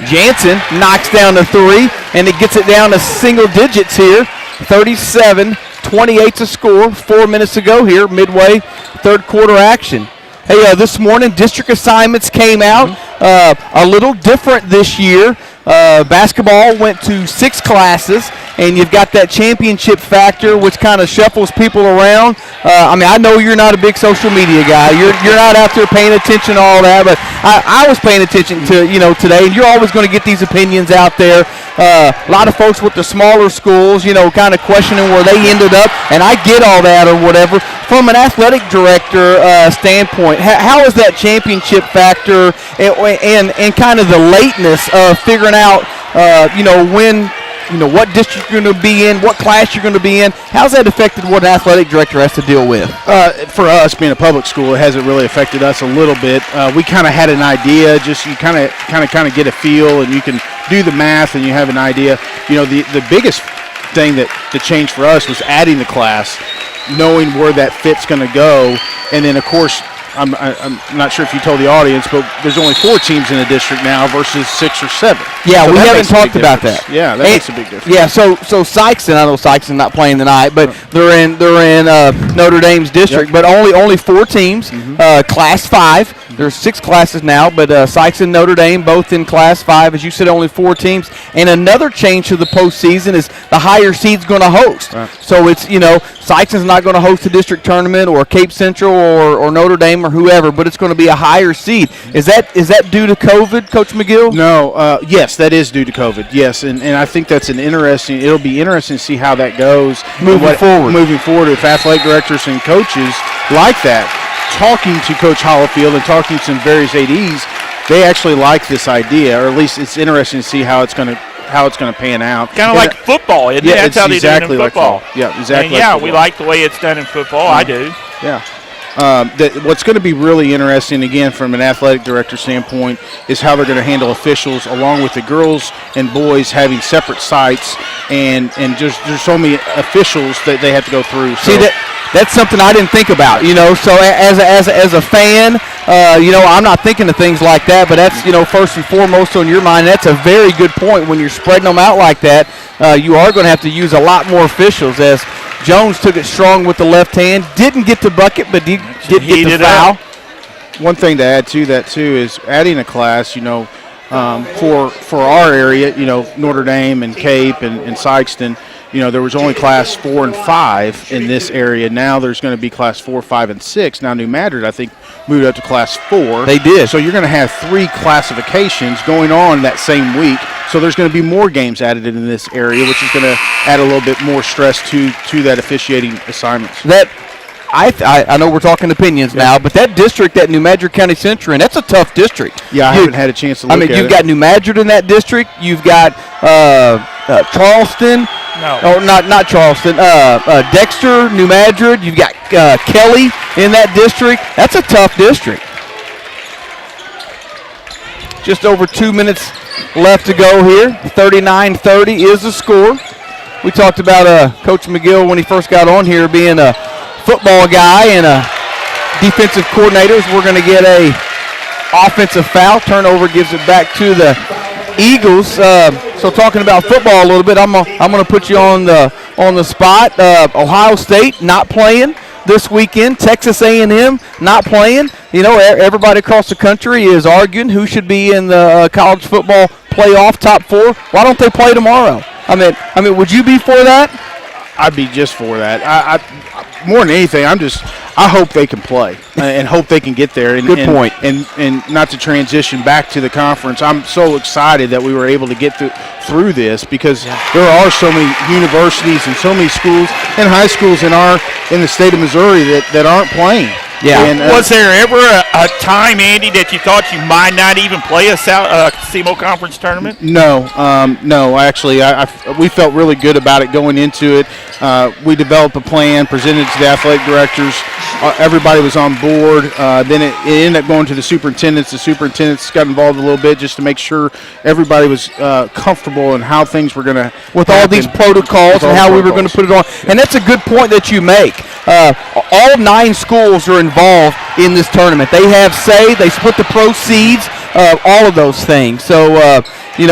Jansen knocks down the 3, and it gets it down to single digits here. 37-28 to score. 4 minutes ago here, midway, third quarter action. Hey, this morning district assignments came out. A little different this year. Basketball went to 6 classes, and you've got that championship factor, which kind of shuffles people around. I know you're not a big social media guy. You're not out there paying attention to all that, but I was paying attention to today, and you're always going to get these opinions out there. A lot of folks with the smaller schools, kind of questioning where they ended up, and I get all that or whatever. From an athletic director standpoint, how is that championship factor and kind of the lateness of figuring out, when, what district you're going to be in, what class you're going to be in? How's that affected what an athletic director has to deal with? For us, being a public school, it hasn't really affected us a little bit. We kind of had an idea, just you kind of get a feel, and you can do the math, and you have an idea. The biggest thing that changed for us was adding the class, knowing where that fit's going to go, and then, of course, I'm not sure if you told the audience, but there's only 4 teams in the district now versus 6 or 7. Yeah, so we haven't talked about that. Yeah, that makes a big difference. Yeah, so Sykeston, I know Sykeston not playing tonight, but they're in Notre Dame's district, but only 4 teams, Class 5. There's 6 classes now, but Sykeston and Notre Dame both in Class 5. As you said, only 4 teams. And another change to the postseason is the higher seed's going to host. Right. So it's, Sykeston's not going to host a district tournament or Cape Central or Notre Dame or whoever, but it's going to be a higher seed. Is that due to COVID, Coach McGill? No. Yes, that is due to COVID. Yes, and I think that's it'll be interesting to see how that goes moving forward if athletic directors and coaches like that. Talking to Coach Hollifield and talking to some various ADs, they actually like this idea, or at least it's interesting to see how it's going to pan out. Kind of like football, isn't it? That's how they do it in football. Yeah, exactly. And we like the way it's done in football. I do. Yeah. what's going to be really interesting, again, from an athletic director standpoint, is how they're going to handle officials, along with the girls and boys having separate sites, and just there's so many officials that they have to go through. So. See, that's something I didn't think about, So as a fan, I'm not thinking of things like that, but that's, first and foremost on your mind. That's a very good point. When you're spreading them out like that, you are going to have to use a lot more officials, as Jones took it strong with the left hand, didn't get the bucket, but did get the foul. One thing to add to that, too, is adding a class, for our area, Notre Dame and Cape and Sykeston, there was only class 4 and 5 in this area. Now there's going to be class 4, 5, and 6. Now New Madrid, I think, moved up to class 4. They did. So you're going to have 3 classifications going on that same week. So there's going to be more games added in this area, which is going to add a little bit more stress to that officiating assignments. I know we're talking opinions now, but that district that New Madrid County Central in, that's a tough district. Yeah, I haven't had a chance to look at it. You've got New Madrid in that district. You've got Charleston. No. Oh, not Charleston. Dexter, New Madrid. You've got Kelly in that district. That's a tough district. Just over 2 minutes left to go here. 39-30 is the score. We talked about Coach McGill when he first got on here being a football guy and a defensive coordinator. We're going to get a offensive foul. Turnover gives it back to the Eagles. So talking about football a little bit, I'm going to put you on the spot. Ohio State not playing this weekend. Texas A&M not playing. Everybody across the country is arguing who should be in the college football playoff top 4. Why don't they play tomorrow? I mean, would you be for that? I'd be just for that. I more than anything, I hope they can play and hope they can get there. Good point. And not to transition back to the conference, I'm so excited that we were able to get through this, because there are so many universities and so many schools and high schools in the state of Missouri that aren't playing. Yeah. And, was there ever a time, Andy, that you thought you might not even play a SEMO conference tournament? No. Actually, we felt really good about it going into it. We developed a plan, presented it to the athletic directors. Everybody was on board. Then it ended up going to the superintendents. The superintendents got involved a little bit just to make sure everybody was comfortable in how things were going to with all these protocols and how we were going to put it on. And that's a good point that you make. All 9 schools are involved in this tournament. They have say, they split the proceeds, all of those things. So, we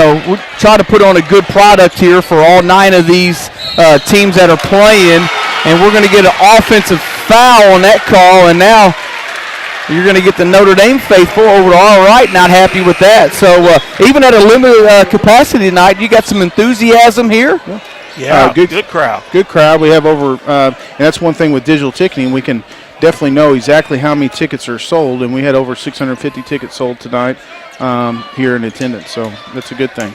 try to put on a good product here for all 9 of these teams that are playing. And we're going to get an offensive foul on that call. And now you're going to get the Notre Dame faithful over to all right, not happy with that. So, even at a limited capacity tonight, you got some enthusiasm here. Yeah, good crowd. Good crowd. We have over, and that's one thing with digital ticketing. We can definitely know exactly how many tickets are sold, and we had over 650 tickets sold tonight here in attendance. So that's a good thing.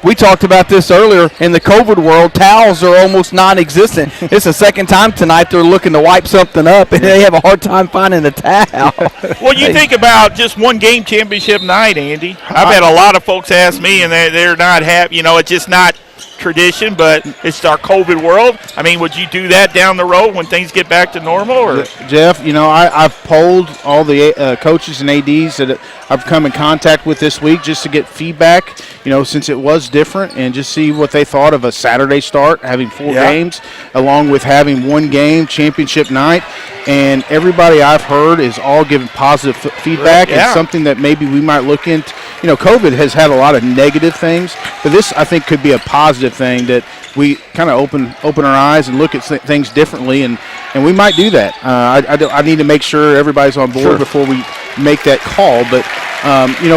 We talked about this earlier. In the COVID world, towels are almost non-existent. It's the second time tonight they're looking to wipe something up, and they have a hard time finding a towel. Well, you think about just one game championship night, Andy. I've had a lot of folks ask me, and they're not happy. It's just not tradition, but it's our COVID world. I mean, would you do that down the road when things get back to normal? Or Jeff, I've polled all the coaches and ADs that I've come in contact with this week just to get feedback, since it was different, and just see what they thought of a Saturday start, having 4 games, along with having 1 game championship night. And everybody I've heard is all giving positive feedback. Yeah. And something that maybe we might look into. COVID has had a lot of negative things, but this, I think, could be a positive thing, that we kind of open our eyes and look at things differently, and we might do that. I need to make sure everybody's on board before we make that call, but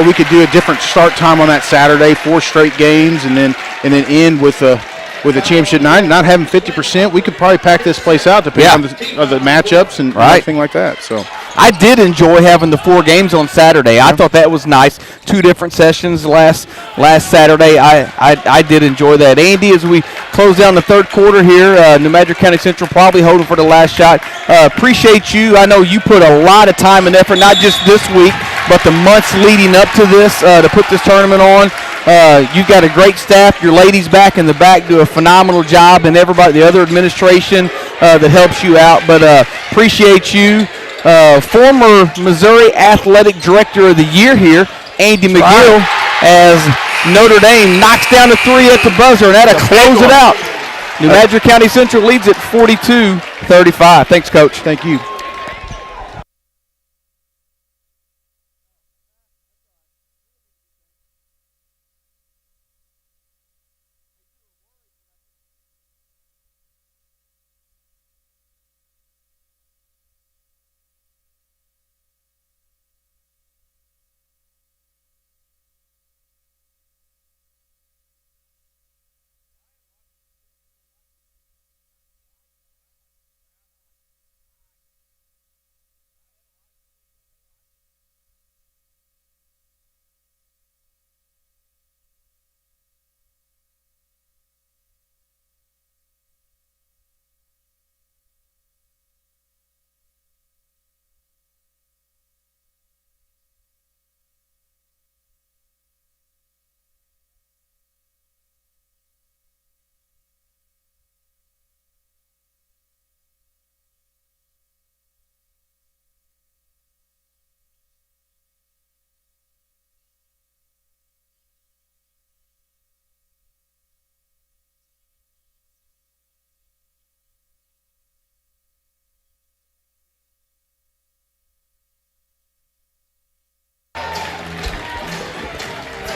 we could do a different start time on that Saturday, 4 straight games, and then end with a championship night. Not having 50%, we could probably pack this place out depending on the matchups and everything like that. So I did enjoy having the 4 games on Saturday. I thought that was nice. 2 different sessions last Saturday. I did enjoy that. Andy, as we close down the third quarter here, New Madrid County Central probably holding for the last shot. Appreciate you. I know you put a lot of time and effort, not just this week, but the months leading up to this, to put this tournament on. You've got a great staff. Your ladies back in the back do a phenomenal job, and everybody, the other administration that helps you out. But appreciate you. former Missouri Athletic Director of the Year here, Andy McGill, as Notre Dame knocks down the three at the buzzer, and that'll close it out. New Madrid County Central leads at 42-35. Thanks, Coach. Thank you.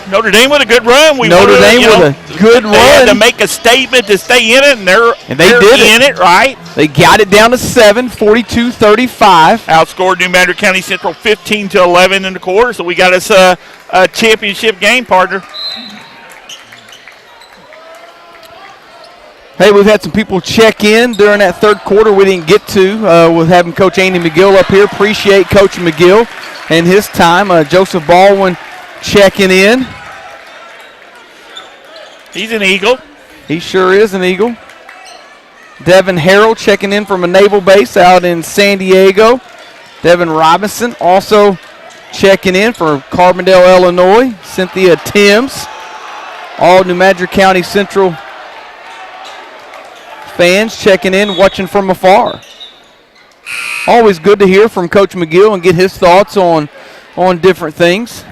Notre Dame with a good run. Notre Dame with a good run. They had to make a statement to stay in it, and they're in it, right? They got it down to 7, 42-35. Outscored New Madrid County Central 15-11 in the quarter, so we got us a championship game, partner. Hey, we've had some people check in during that third quarter we didn't get to with having Coach Andy McGill up here. Appreciate Coach McGill and his time. Joseph Baldwin checking in. He's an Eagle. He sure is an Eagle. Devin Harrell checking in from a naval base out in San Diego. Devin Robinson also checking in from Carbondale, Illinois. Cynthia Timms. All New Madrid County Central fans checking in, watching from afar. Always good to hear from Coach McGill and get his thoughts on different things.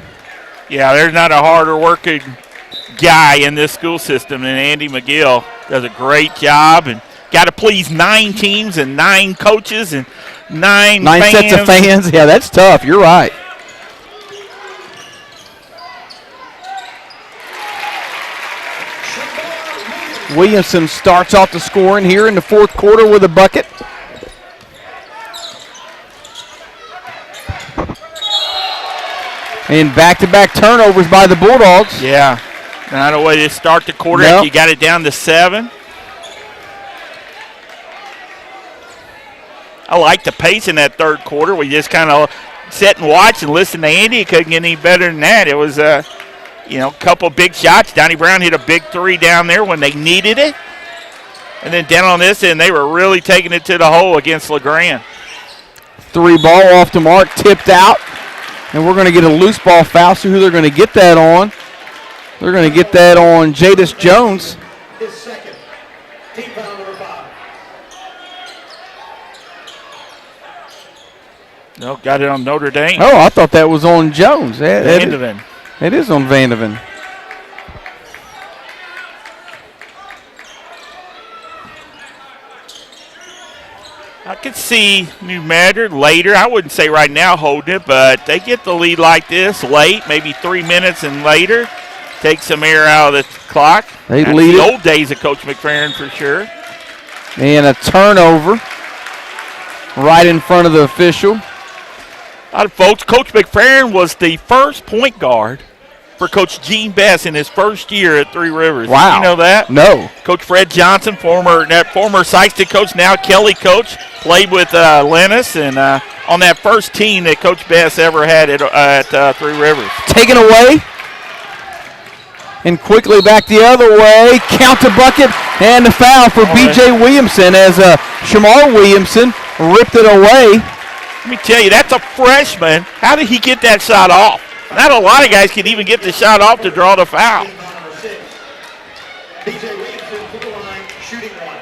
Yeah, there's not a harder working guy in this school system than Andy McGill. Does a great job and got to please 9 teams and 9 coaches and 9 fans. Sets of fans. Yeah, that's tough. You're right. Williamson starts off the scoring here in the fourth quarter with a bucket. And back-to-back turnovers by the Bulldogs. Yeah. Not a way to start the quarter. Nope. You got it down to 7. I like the pace in that third quarter. We just kind of sit and watch and listen to Andy. It couldn't get any better than that. It was a couple big shots. Donnie Brown hit a big 3 down there when they needed it. And then down on this end, they were really taking it to the hole against LeGrand. 3 ball off the mark, tipped out. And we're going to get a loose ball foul. See who they're going to get that on. They're going to get that on Jadis Jones. His second. Team foul number 5. No, got it on Notre Dame. Oh, I thought that was on Jones. Vandeven. It is on Vandeven. I could see New Madrid later. I wouldn't say right now holding it, but they get the lead like this late, maybe 3 minutes and later. Take some air out of the clock. They That's lead the it. old days of Coach McFerrin for sure. And a turnover right in front of the official. A lot of folks, Coach McFerrin was the first point guard for Coach Gene Bess in his first year at Three Rivers. Wow. Did you know that? No. Coach Fred Johnson, former Sykeston coach, now Kelly coach, played with Lennis, and on that first team that Coach Bess ever had at Three Rivers. Taken away. And quickly back the other way. Count the bucket and the foul for B.J. Williamson as Shamar Williamson ripped it away. Let me tell you, that's a freshman. How did he get that shot off? Not a lot of guys can even get the shot off to draw the foul. Team foul number 6. B.J. Williamson to the line, shooting 1.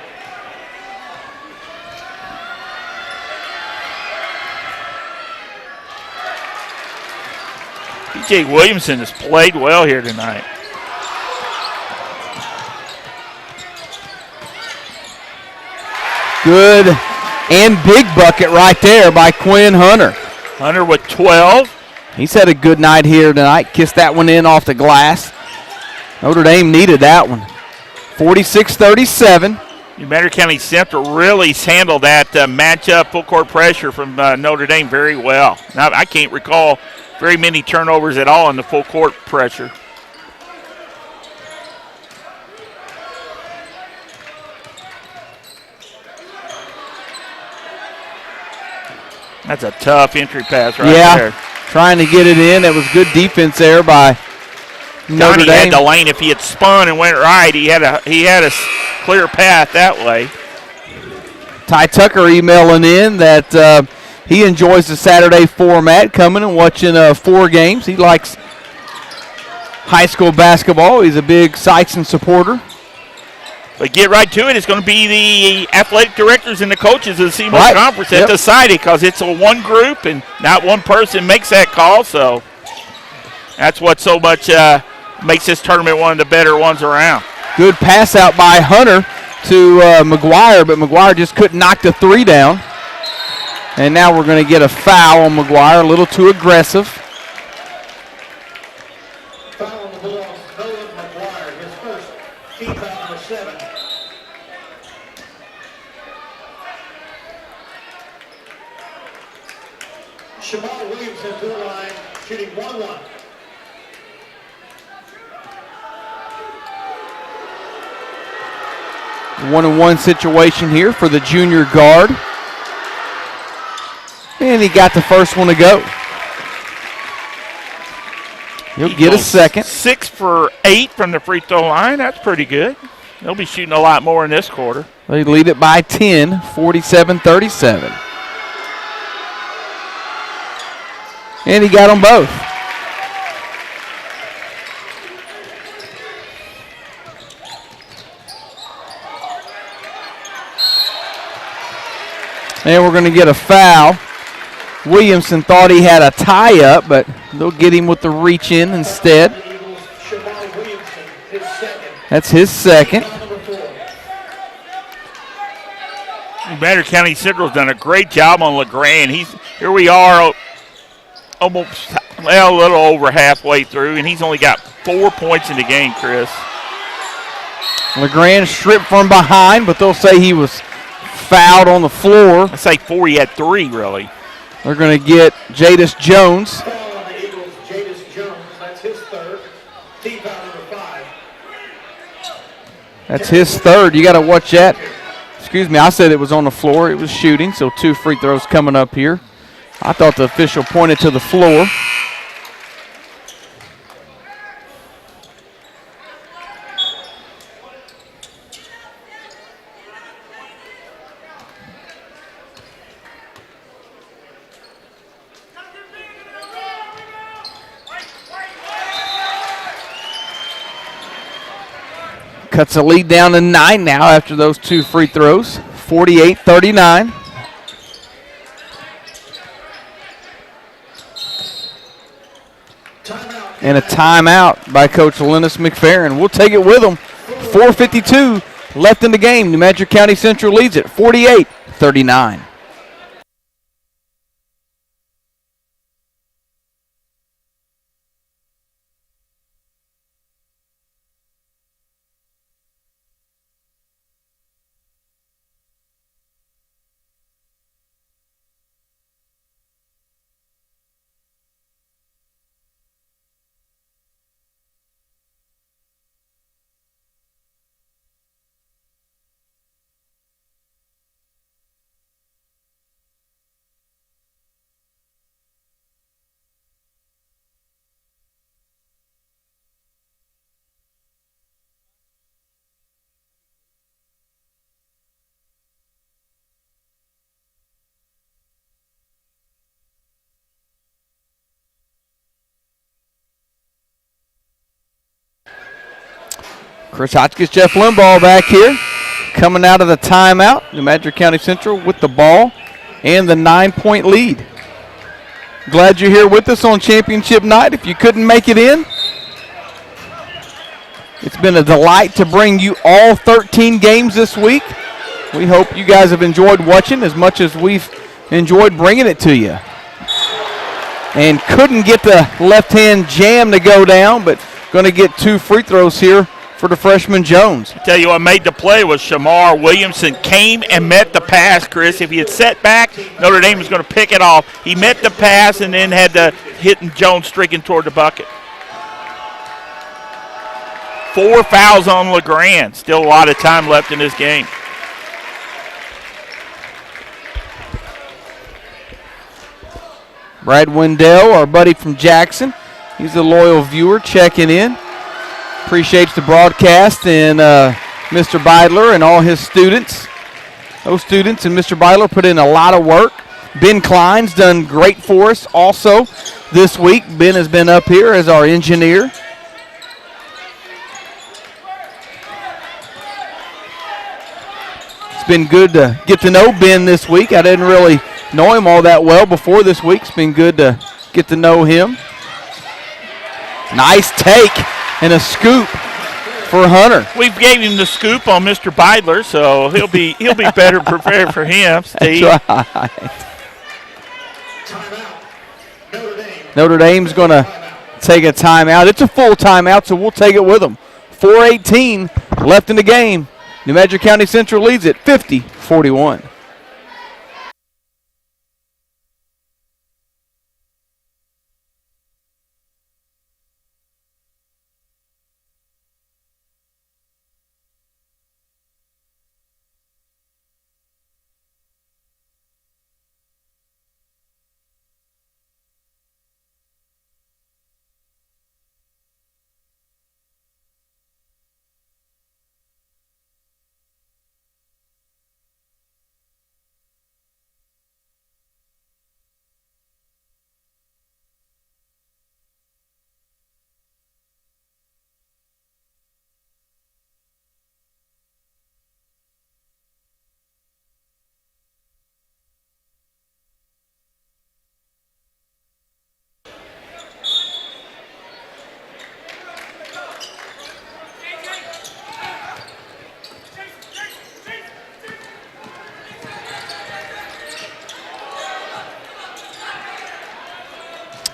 T.J. Williamson has played well here tonight. Good and big bucket right there by Quinn Hunter. Hunter with 12. He's had a good night here tonight. Kissed that one in off the glass. Notre Dame needed that one. 46-37. New Madrid County Central really handled that matchup full court pressure from Notre Dame very well. Now, I can't recall very many turnovers at all in the full court pressure. That's a tough entry pass right there. Trying to get it in. That was good defense there by Notre Donnie Dame. had the lane. If he had spun and went right, he had a clear path that way. Ty Tucker emailing in that he enjoys the Saturday format, coming and watching 4 games. He likes high school basketball. He's a big Sykes supporter. But get right to it. It's going to be the athletic directors and the coaches of the SEMO Conference that decide it, because it's a one group and not one person makes that call. So that's what so much makes this tournament one of the better ones around. Good pass out by Hunter to McGuire, but McGuire just couldn't knock the 3 down. And now we're going to get a foul on McGuire, a little too aggressive. Foul on the Bulldogs, Noah McGuire, his first, team foul number 7. Jamal Williamson to the line, shooting 1-1. One-on-one situation here for the junior guard. And he got the first one to go. He'll get a second. 6 for 8 from the free throw line. That's pretty good. They'll be shooting a lot more in this quarter. They lead it by 10, 47-37. And he got them both. And we're going to get a foul. Williamson thought he had a tie-up, but they'll get him with the reach in instead. That's his second. Madrid County Central's done a great job on LeGrand. Here we are almost a little over halfway through, and he's only got 4 points in the game, Chris. LeGrand stripped from behind, but they'll say he was fouled on the floor. I say 4, he had 3, really. They're going to get Jadis Jones. Foul on the Eagles, Jadis Jones. That's his third. Team foul number 5. That's his third. You got to watch that. Excuse me, I said it was on the floor. It was shooting, so 2 free throws coming up here. I thought the official pointed to the floor. Cuts the lead down to 9 now after those 2 free throws. 48-39. And a timeout by Coach Linus McFerrin. We'll take it with him. 4:52 left in the game. New Madrid County Central leads it 48-39. Chris Hotchkiss, Jeff Limbaugh back here. Coming out of the timeout. New Madrid County Central with the ball and the 9-point lead. Glad you're here with us on championship night. If you couldn't make it in, it's been a delight to bring you all 13 games this week. We hope you guys have enjoyed watching as much as we've enjoyed bringing it to you. And couldn't get the left-hand jam to go down, but going to get 2 free throws here for the freshman Jones. I tell you what made the play was Shamar Williamson came and met the pass, Chris. If he had set back, Notre Dame was going to pick it off. He met the pass and then had the hitting Jones streaking toward the bucket. 4 fouls on LeGrand. Still a lot of time left in this game. Brad Wendell, our buddy from Jackson, he's a loyal viewer checking in. Appreciates the broadcast and Mr. Beidler and all his students. Those students and Mr. Beidler put in a lot of work. Ben Klein's done great for us also this week. Ben has been up here as our engineer. It's been good to get to know Ben this week. I didn't really know him all that well before this week. It's been good to get to know him. Nice take and a scoop for Hunter. We gave him the scoop on Mr. Beidler, so he'll be better prepared for him, Steve. That's right. Notre Dame's going to take a timeout. It's a full timeout, so we'll take it with them. 4:18 left in the game. New Madrid County Central leads it 50-41.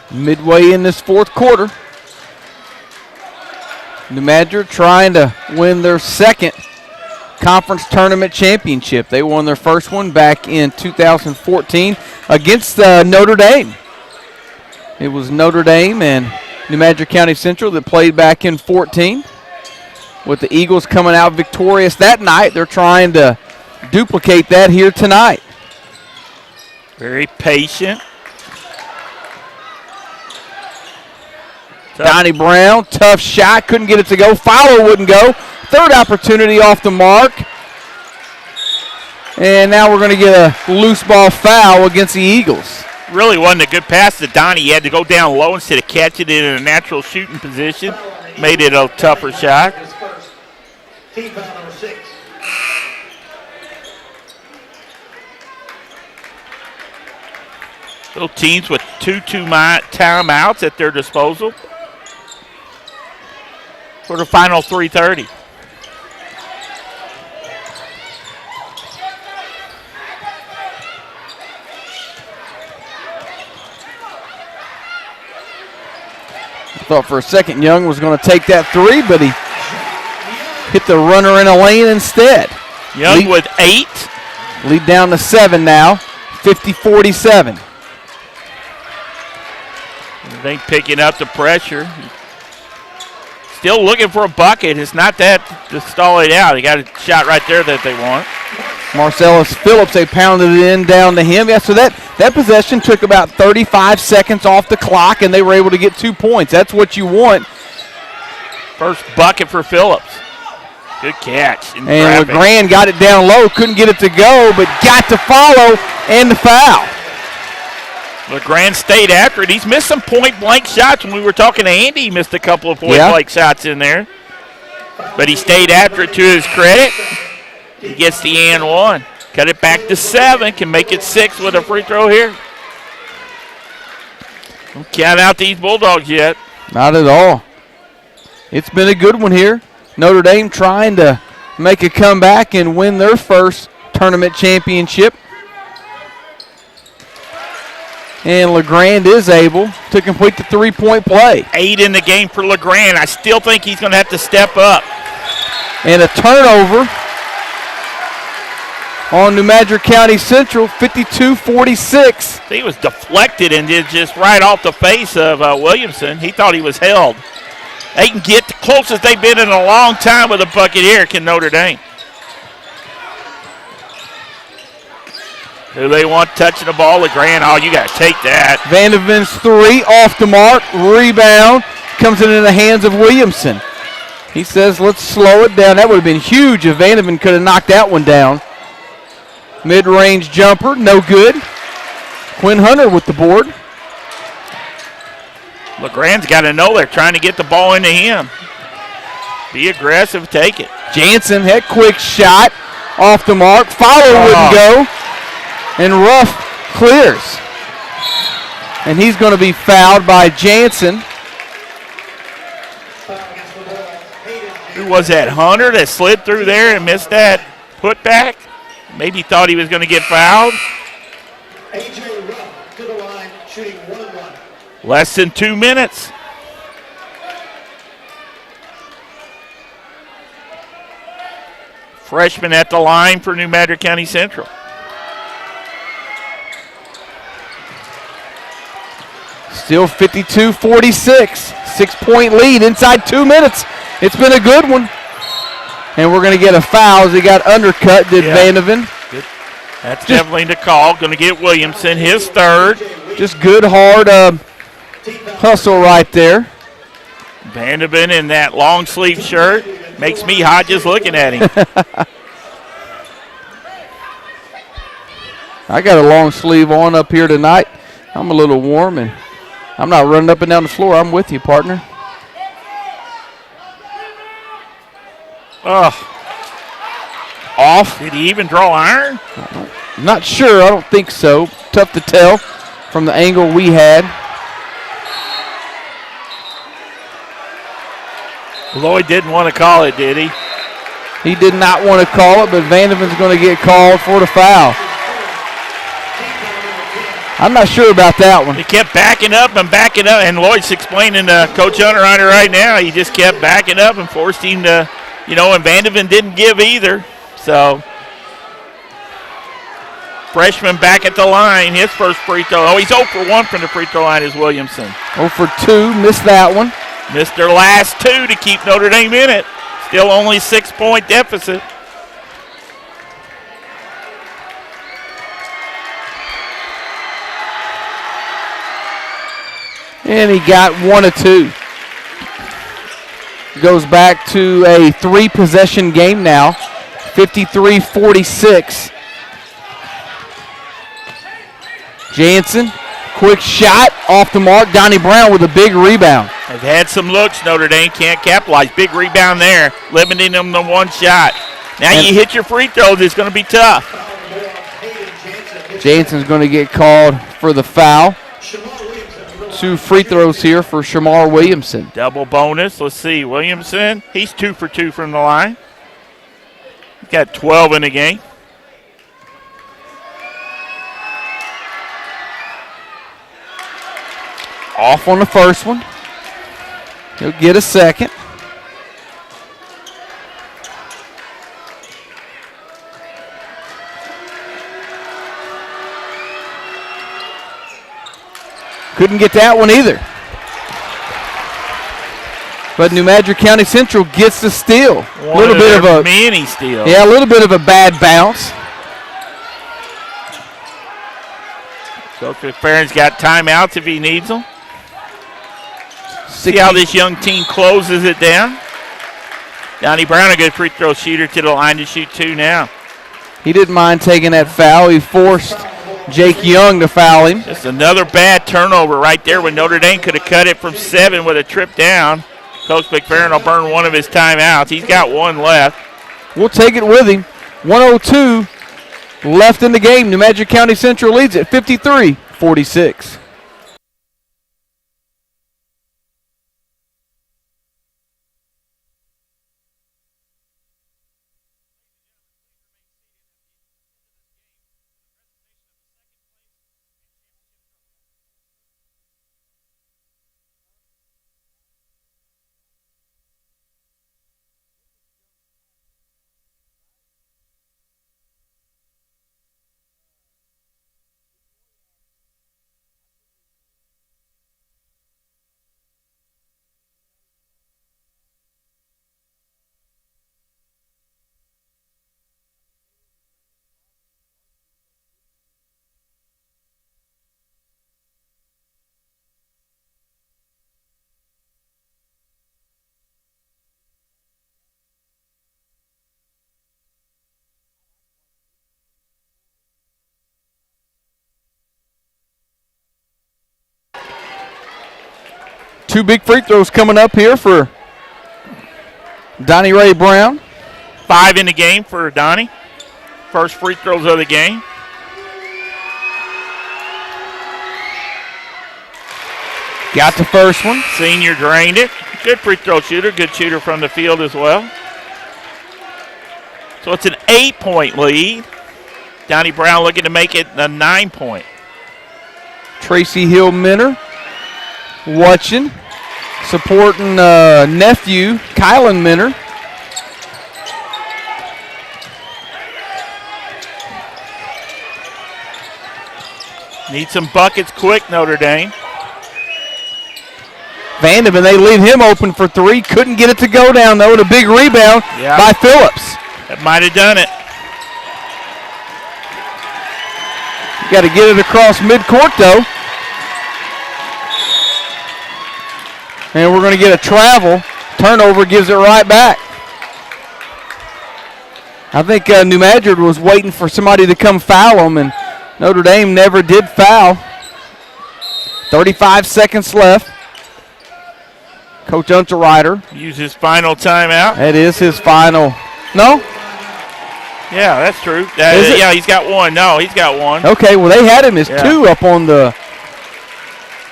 Midway in this fourth quarter, New Madrid trying to win their second conference tournament championship. They won their first one back in 2014 against Notre Dame. It was Notre Dame and New Madrid County Central that played back in 14. With the Eagles coming out victorious that night, they're trying to duplicate that here tonight. Very patient. Donnie Brown, tough shot, couldn't get it to go. Fowler wouldn't go. Third opportunity off the mark. And now we're going to get a loose ball foul against the Eagles. Really wasn't a good pass to Donnie. He had to go down low instead of catching it in a natural shooting position. Made it a tougher shot. Team foul number 6. Little teams with two timeouts at their disposal for the final 3:30. I thought for a second Young was going to take that three, but he hit the runner in a lane instead. Young with 8. Lead down to 7 now, 50-47. They picking up the pressure. Still looking for a bucket. It's not that to stall it out. He got a shot right there that they want. Marcellus Phillips, they pounded it in down to him. Yeah, so that possession took about 35 seconds off the clock, and they were able to get 2 points. That's what you want. First bucket for Phillips. Good catch. And LeGrand got it down low, couldn't get it to go, but got to follow, and the foul. LeGrand stayed after it. He's missed some point-blank shots. When we were talking to Andy, he missed a couple of point-blank shots in there. But he stayed after it to his credit. He gets the and one. Cut it back to 7. Can make it 6 with a free throw here. Don't count out these Bulldogs yet. Not at all. It's been a good one here. Notre Dame trying to make a comeback and win their first tournament championship. And LeGrand is able to complete the three-point play. 8 in the game for LeGrand. I still think he's going to have to step up. And a turnover on New Madrid County Central, 52-46. He was deflected and did just right off the face of Williamson. He thought he was held. They can get the closest they've been in a long time with a bucket here, can Notre Dame. Who they want touching the ball? LeGrand. Oh, you got to take that. Vandeven's three off the mark. Rebound comes in the hands of Williamson. He says, let's slow it down. That would have been huge if Vandeven could have knocked that one down. Mid-range jumper, no good. Quinn Hunter with the board. LeGrand's got to know they're trying to get the ball into him. Be aggressive, take it. Jansen had quick shot off the mark. Fowler wouldn't go. And Ruff clears. And he's going to be fouled by Jansen. Who was that, Hunter, that slid through there and missed that putback? Maybe thought he was going to get fouled. A.J. Ruff to the line, shooting 1-1. Less than 2 minutes. Freshman at the line for New Madrid County Central. Still 52-46. 6-point lead inside 2 minutes. It's been a good one. And we're going to get a foul as he got undercut, did Vandeven. Good. That's definitely the call. Going to get Williamson, his third. Just good, hard hustle right there. Vandeven in that long sleeve shirt. Makes me hot just looking at him. I got a long sleeve on up here tonight. I'm a little warm, and I'm not running up and down the floor. I'm with you, partner. Off. Did he even draw iron? Not sure. I don't think so. Tough to tell from the angle we had. Lloyd didn't want to call it, did he? He did not want to call it, but Vandeven's going to get called for the foul. I'm not sure about that one. He kept backing up, and Lloyd's explaining to Coach Hunter right now. He just kept backing up and forced him to, and Vandeven didn't give either. So, freshman back at the line, his first free throw. Oh, he's 0 for 1 from the free throw line is Williamson. 0 for 2, missed that one. Missed their last 2 to keep Notre Dame in it. Still only 6-point deficit. And he got 1 of 2. Goes back to a 3-possession game now, 53-46. Jansen, quick shot off the mark. Donnie Brown with a big rebound. They've had some looks. Notre Dame can't capitalize. Big rebound there, limiting them to 1 shot. Now you hit your free throws, it's going to be tough. Jansen's going to get called for the foul. 2 free throws here for Shamar Williamson. Double bonus. Let's see. Williamson, he's 2 for 2 from the line. He's got 12 in the game. Off on the first one. He'll get a second. Couldn't get that one either. But New Madrid County Central gets the steal. A little bit of a mini steal. Yeah, a little bit of a bad bounce. Coach McFerrin's got timeouts if he needs them. See how this young team closes it down. Donnie Brown, a good free throw shooter, to the line to shoot 2 now. He didn't mind taking that foul. He forced Jake Young to foul him. Just another bad turnover right there when Notre Dame could have cut it from 7 with a trip down. Coach McFerrin will burn one of his timeouts. He's got 1 left. We'll take it with him. 1:02 left in the game. New Madrid County Central leads at 53-46. Two big free throws coming up here for Donnie Ray Brown. 5 in the game for Donnie. First free throws of the game. Got the first one. Senior drained it. Good free throw shooter. Good shooter from the field as well. So it's an 8-point lead. Donnie Brown looking to make it a 9-point. Tracy Hill Minner watching, supporting nephew Kylan Minner. Need some buckets quick, Notre Dame. Vandeman, they leave him open for three. Couldn't get it to go down, though, and a big rebound by Phillips. That might have done it. Got to get it across midcourt, though. And we're going to get a travel. Turnover gives it right back. I think New Madrid was waiting for somebody to come foul them, and Notre Dame never did foul. 35 seconds left. Coach Unterreiter. Use his final timeout. That is his final. No? Yeah, that's true. Is it? Yeah, he's got one. No, he's got one. Okay, well, they had him as two up on the.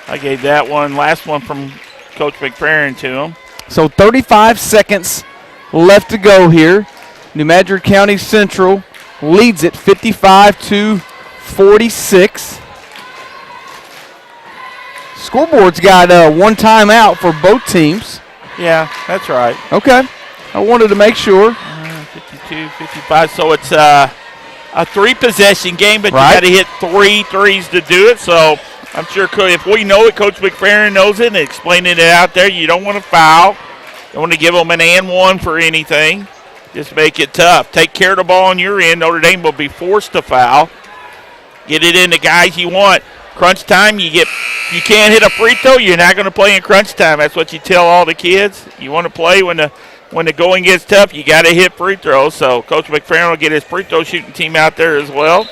I gave that one, last one from Coach McFerrin to him. So 35 seconds left to go here. New Madrid County Central leads it 55-46. Scoreboard's got one timeout for both teams. Yeah, that's right. Okay. I wanted to make sure. 52, 55. So it's a 3-possession game, but Right. you got to hit 3 threes to do it. So I'm sure if we know it, Coach McFerrin knows it and explaining it out there. You don't want to foul. Don't want to give them an and one for anything. Just make it tough. Take care of the ball on your end. Notre Dame will be forced to foul. Get it in the guys you want. Crunch time, you can't hit a free throw, you're not going to play in crunch time. That's what you tell all the kids. You want to play when the going gets tough, you got to hit free throws. So Coach McFerrin will get his free throw shooting team out there as well.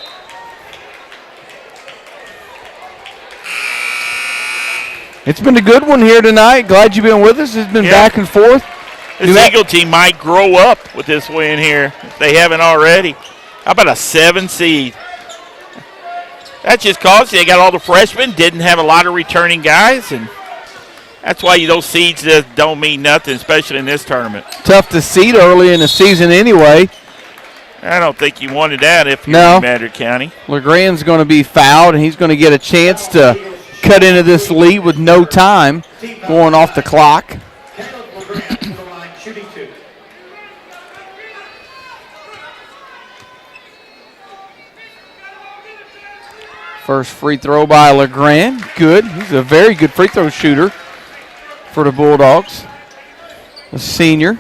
It's been a good one here tonight. Glad you've been with us. It's been back and forth. This Eagle team might grow up with this win here if they haven't already. How about a 7 seed? That's just because they got all the freshmen, didn't have a lot of returning guys, and that's why those seeds just don't mean nothing, especially in this tournament. Tough to seed early in the season anyway. I don't think you wanted that if you're in Madrid County. LeGrand's going to be fouled, and he's going to get a chance to cut into this lead with no time going off the clock. First free throw by LeGrand. Good. He's a very good free throw shooter for the Bulldogs. A senior.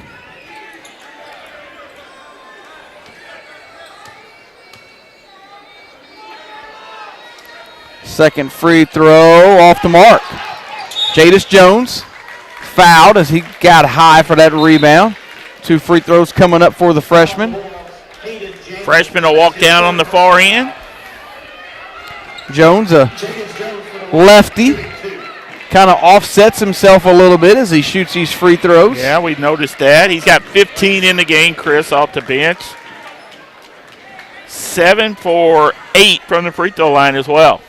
Second free throw off the mark. Jadis Jones fouled as he got high for that rebound. 2 free throws coming up for the freshman. Freshman will walk down on the far end. Jones, a lefty, kind of offsets himself a little bit as he shoots these free throws. Yeah, we noticed that. He's got 15 in the game, Chris, off the bench. 7 for 8 from the free throw line as well.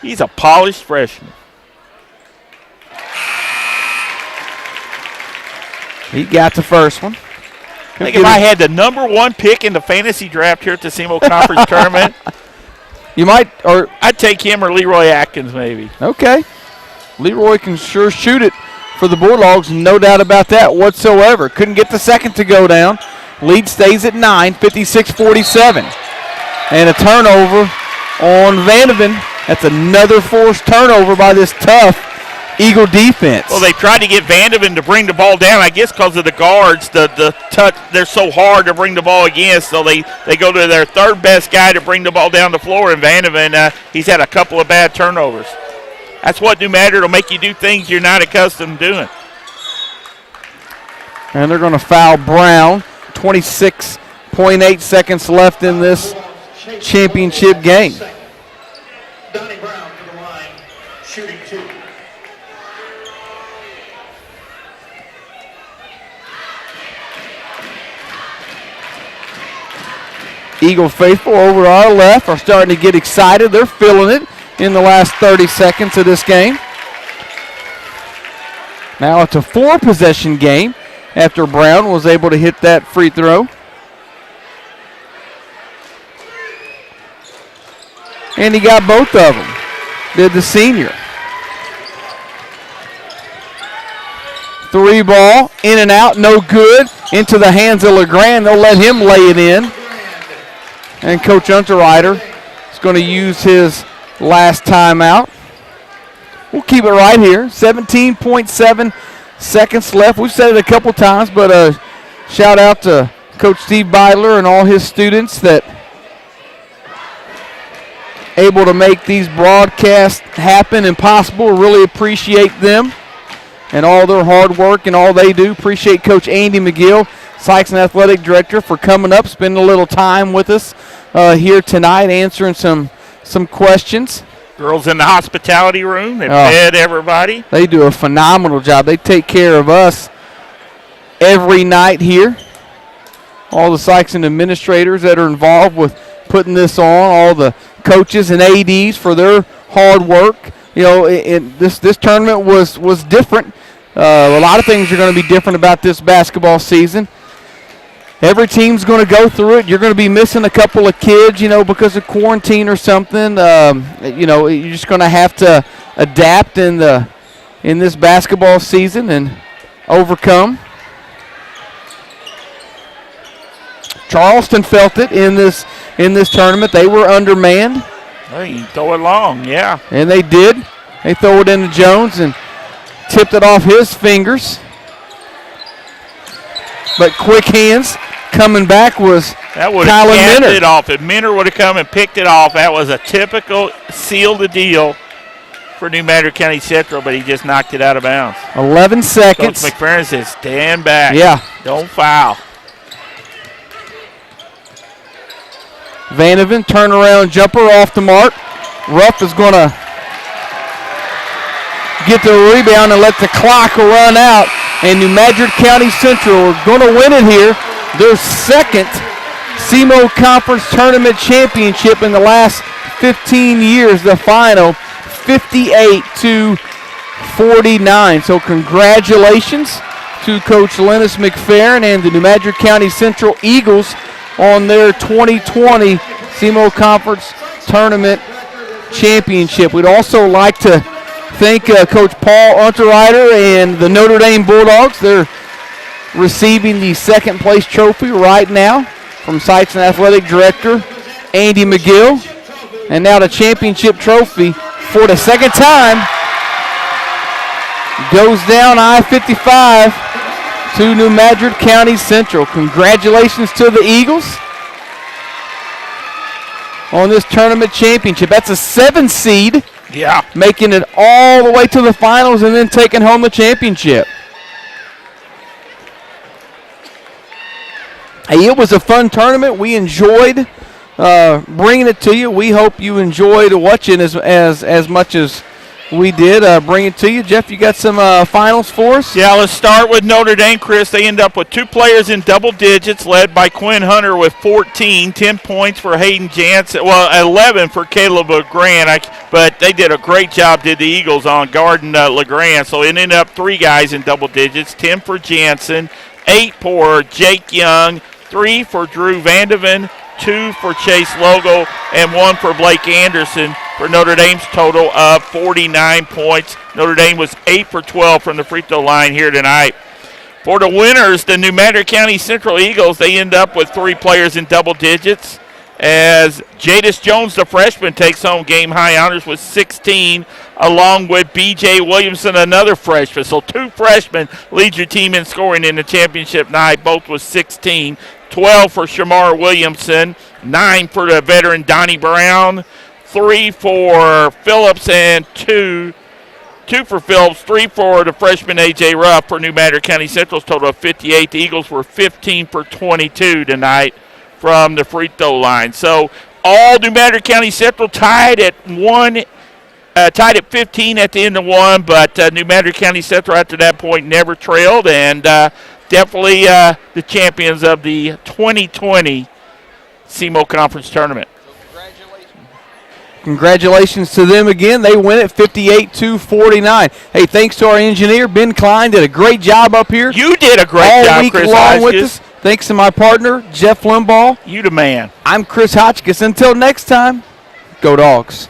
He's a polished freshman. He got the first one. I think if I had the number 1 pick in the fantasy draft here at the SEMO Conference Tournament, you might, or I'd take him or Leroy Atkins maybe. Okay. Leroy can sure shoot it for the Bulldogs, no doubt about that whatsoever. Couldn't get the second to go down. Lead stays at 9, 56-47. And a turnover on Vandeman. That's another forced turnover by this tough Eagle defense. Well, they tried to get Vandeman to bring the ball down, I guess because of the guards. The touch, they're so hard to bring the ball against, so they go to their third best guy to bring the ball down the floor, and Vandeman, he's had a couple of bad turnovers. That's what New Madrid will make you do things you're not accustomed to doing. And they're going to foul Brown. 26.8 seconds left in this championship game. Donnie Brown to the line, shooting 2. Eagle faithful over our left are starting to get excited. They're feeling it in the last 30 seconds of this game. Now it's a 4-possession game after Brown was able to hit that free throw. And he got both of them, did the senior. 3 ball, in and out, no good. Into the hands of LeGrand. They'll let him lay it in. And Coach Unterreiter is going to use his last timeout. We'll keep it right here. 17.7 seconds left. We've said it a couple times, but shout out to Coach Steve Beidler and all his students that able to make these broadcasts happen and possible. Really appreciate them and all their hard work and all they do. Appreciate Coach Andy McGill, Sykes and Athletic Director, for coming up, spending a little time with us here tonight, answering some questions. Girls in the hospitality room, they fed everybody. They do a phenomenal job. They take care of us every night here. All the Sykes and administrators that are involved with putting this on, all the coaches and ADs for their hard work. You know, this tournament was different. A lot of things are going to be different about this basketball season. Every team's going to go through it. You're going to be missing a couple of kids, you know, because of quarantine or something. You know, you're just going to have to adapt in this basketball season and overcome. Charleston felt it in this tournament. They were undermanned. Hey, you throw it long, yeah. And they did. They throw it into Jones and tipped it off his fingers. But quick hands coming back was that would have Kylan capped Minner. it off. If Minner would have come and picked it off, that was a typical seal the deal for New Madrid County Central, but he just knocked it out of bounds. 11 seconds. Coach McFerrin says, stand back. Yeah. Don't foul. Vandeven, turnaround jumper off the mark. Ruff is going to get the rebound and let the clock run out. And New Madrid County Central are going to win it here. Their second SEMO Conference Tournament Championship in the last 15 years. The final, 58-49. So congratulations to Coach Lennis McFerrin and the New Madrid County Central Eagles on their 2020 SEMO Conference Tournament Championship. We'd also like to thank Coach Paul Unterreiter and the Notre Dame Bulldogs. They're receiving the second place trophy right now from Sykes and Athletic Director Andy McGill. And now the championship trophy for the second time goes down I-55 to New Madrid County Central. Congratulations to the Eagles on this tournament championship. That's a 7 seed. Yeah. Making it all the way to the finals and then taking home the championship. Hey, it was a fun tournament. We enjoyed bringing it to you. We hope you enjoyed watching as much as we did. Bring it to you. Jeff, you got some finals for us? Yeah, let's start with Notre Dame, Chris. They end up with 2 players in double digits, led by Quinn Hunter with 14, 10 points for Hayden Jansen, 11 for Caleb LeGrand. But they did a great job, did the Eagles, on guarding LeGrand. So it ended up 3 guys in double digits, 10 for Jansen, 8 for Jake Young, 3 for Drew Vandeven, 2 for Chase Logo, and 1 for Blake Anderson for Notre Dame's total of 49 points. Notre Dame was 8 for 12 from the free throw line here tonight. For the winners, the New Madrid County Central Eagles, they end up with 3 players in double digits as Jadis Jones, the freshman, takes home game-high honors with 16, along with B.J. Williamson, another freshman. So 2 freshmen lead your team in scoring in the championship night, both with 16. 12 for Shamar Williamson, 9 for the veteran Donnie Brown, 3 for Phillips, and 2 for Phillips, 3 for the freshman A.J. Ruff for New Madrid County Central's total of 58. The Eagles were 15 for 22 tonight from the free throw line. So all New Madrid County Central tied at 15 at the end of 1, but New Madrid County Central after that point never trailed, and definitely the champions of the 2020 SEMO Conference Tournament. Congratulations to them again. They win it 58-49. Hey, thanks to our engineer, Ben Klein, did a great job up here. You did a great all job, week Chris long with Hotchkiss. us. Thanks to my partner, Jeff Limbaugh. You the man. I'm Chris Hotchkiss. Until next time, go Dogs.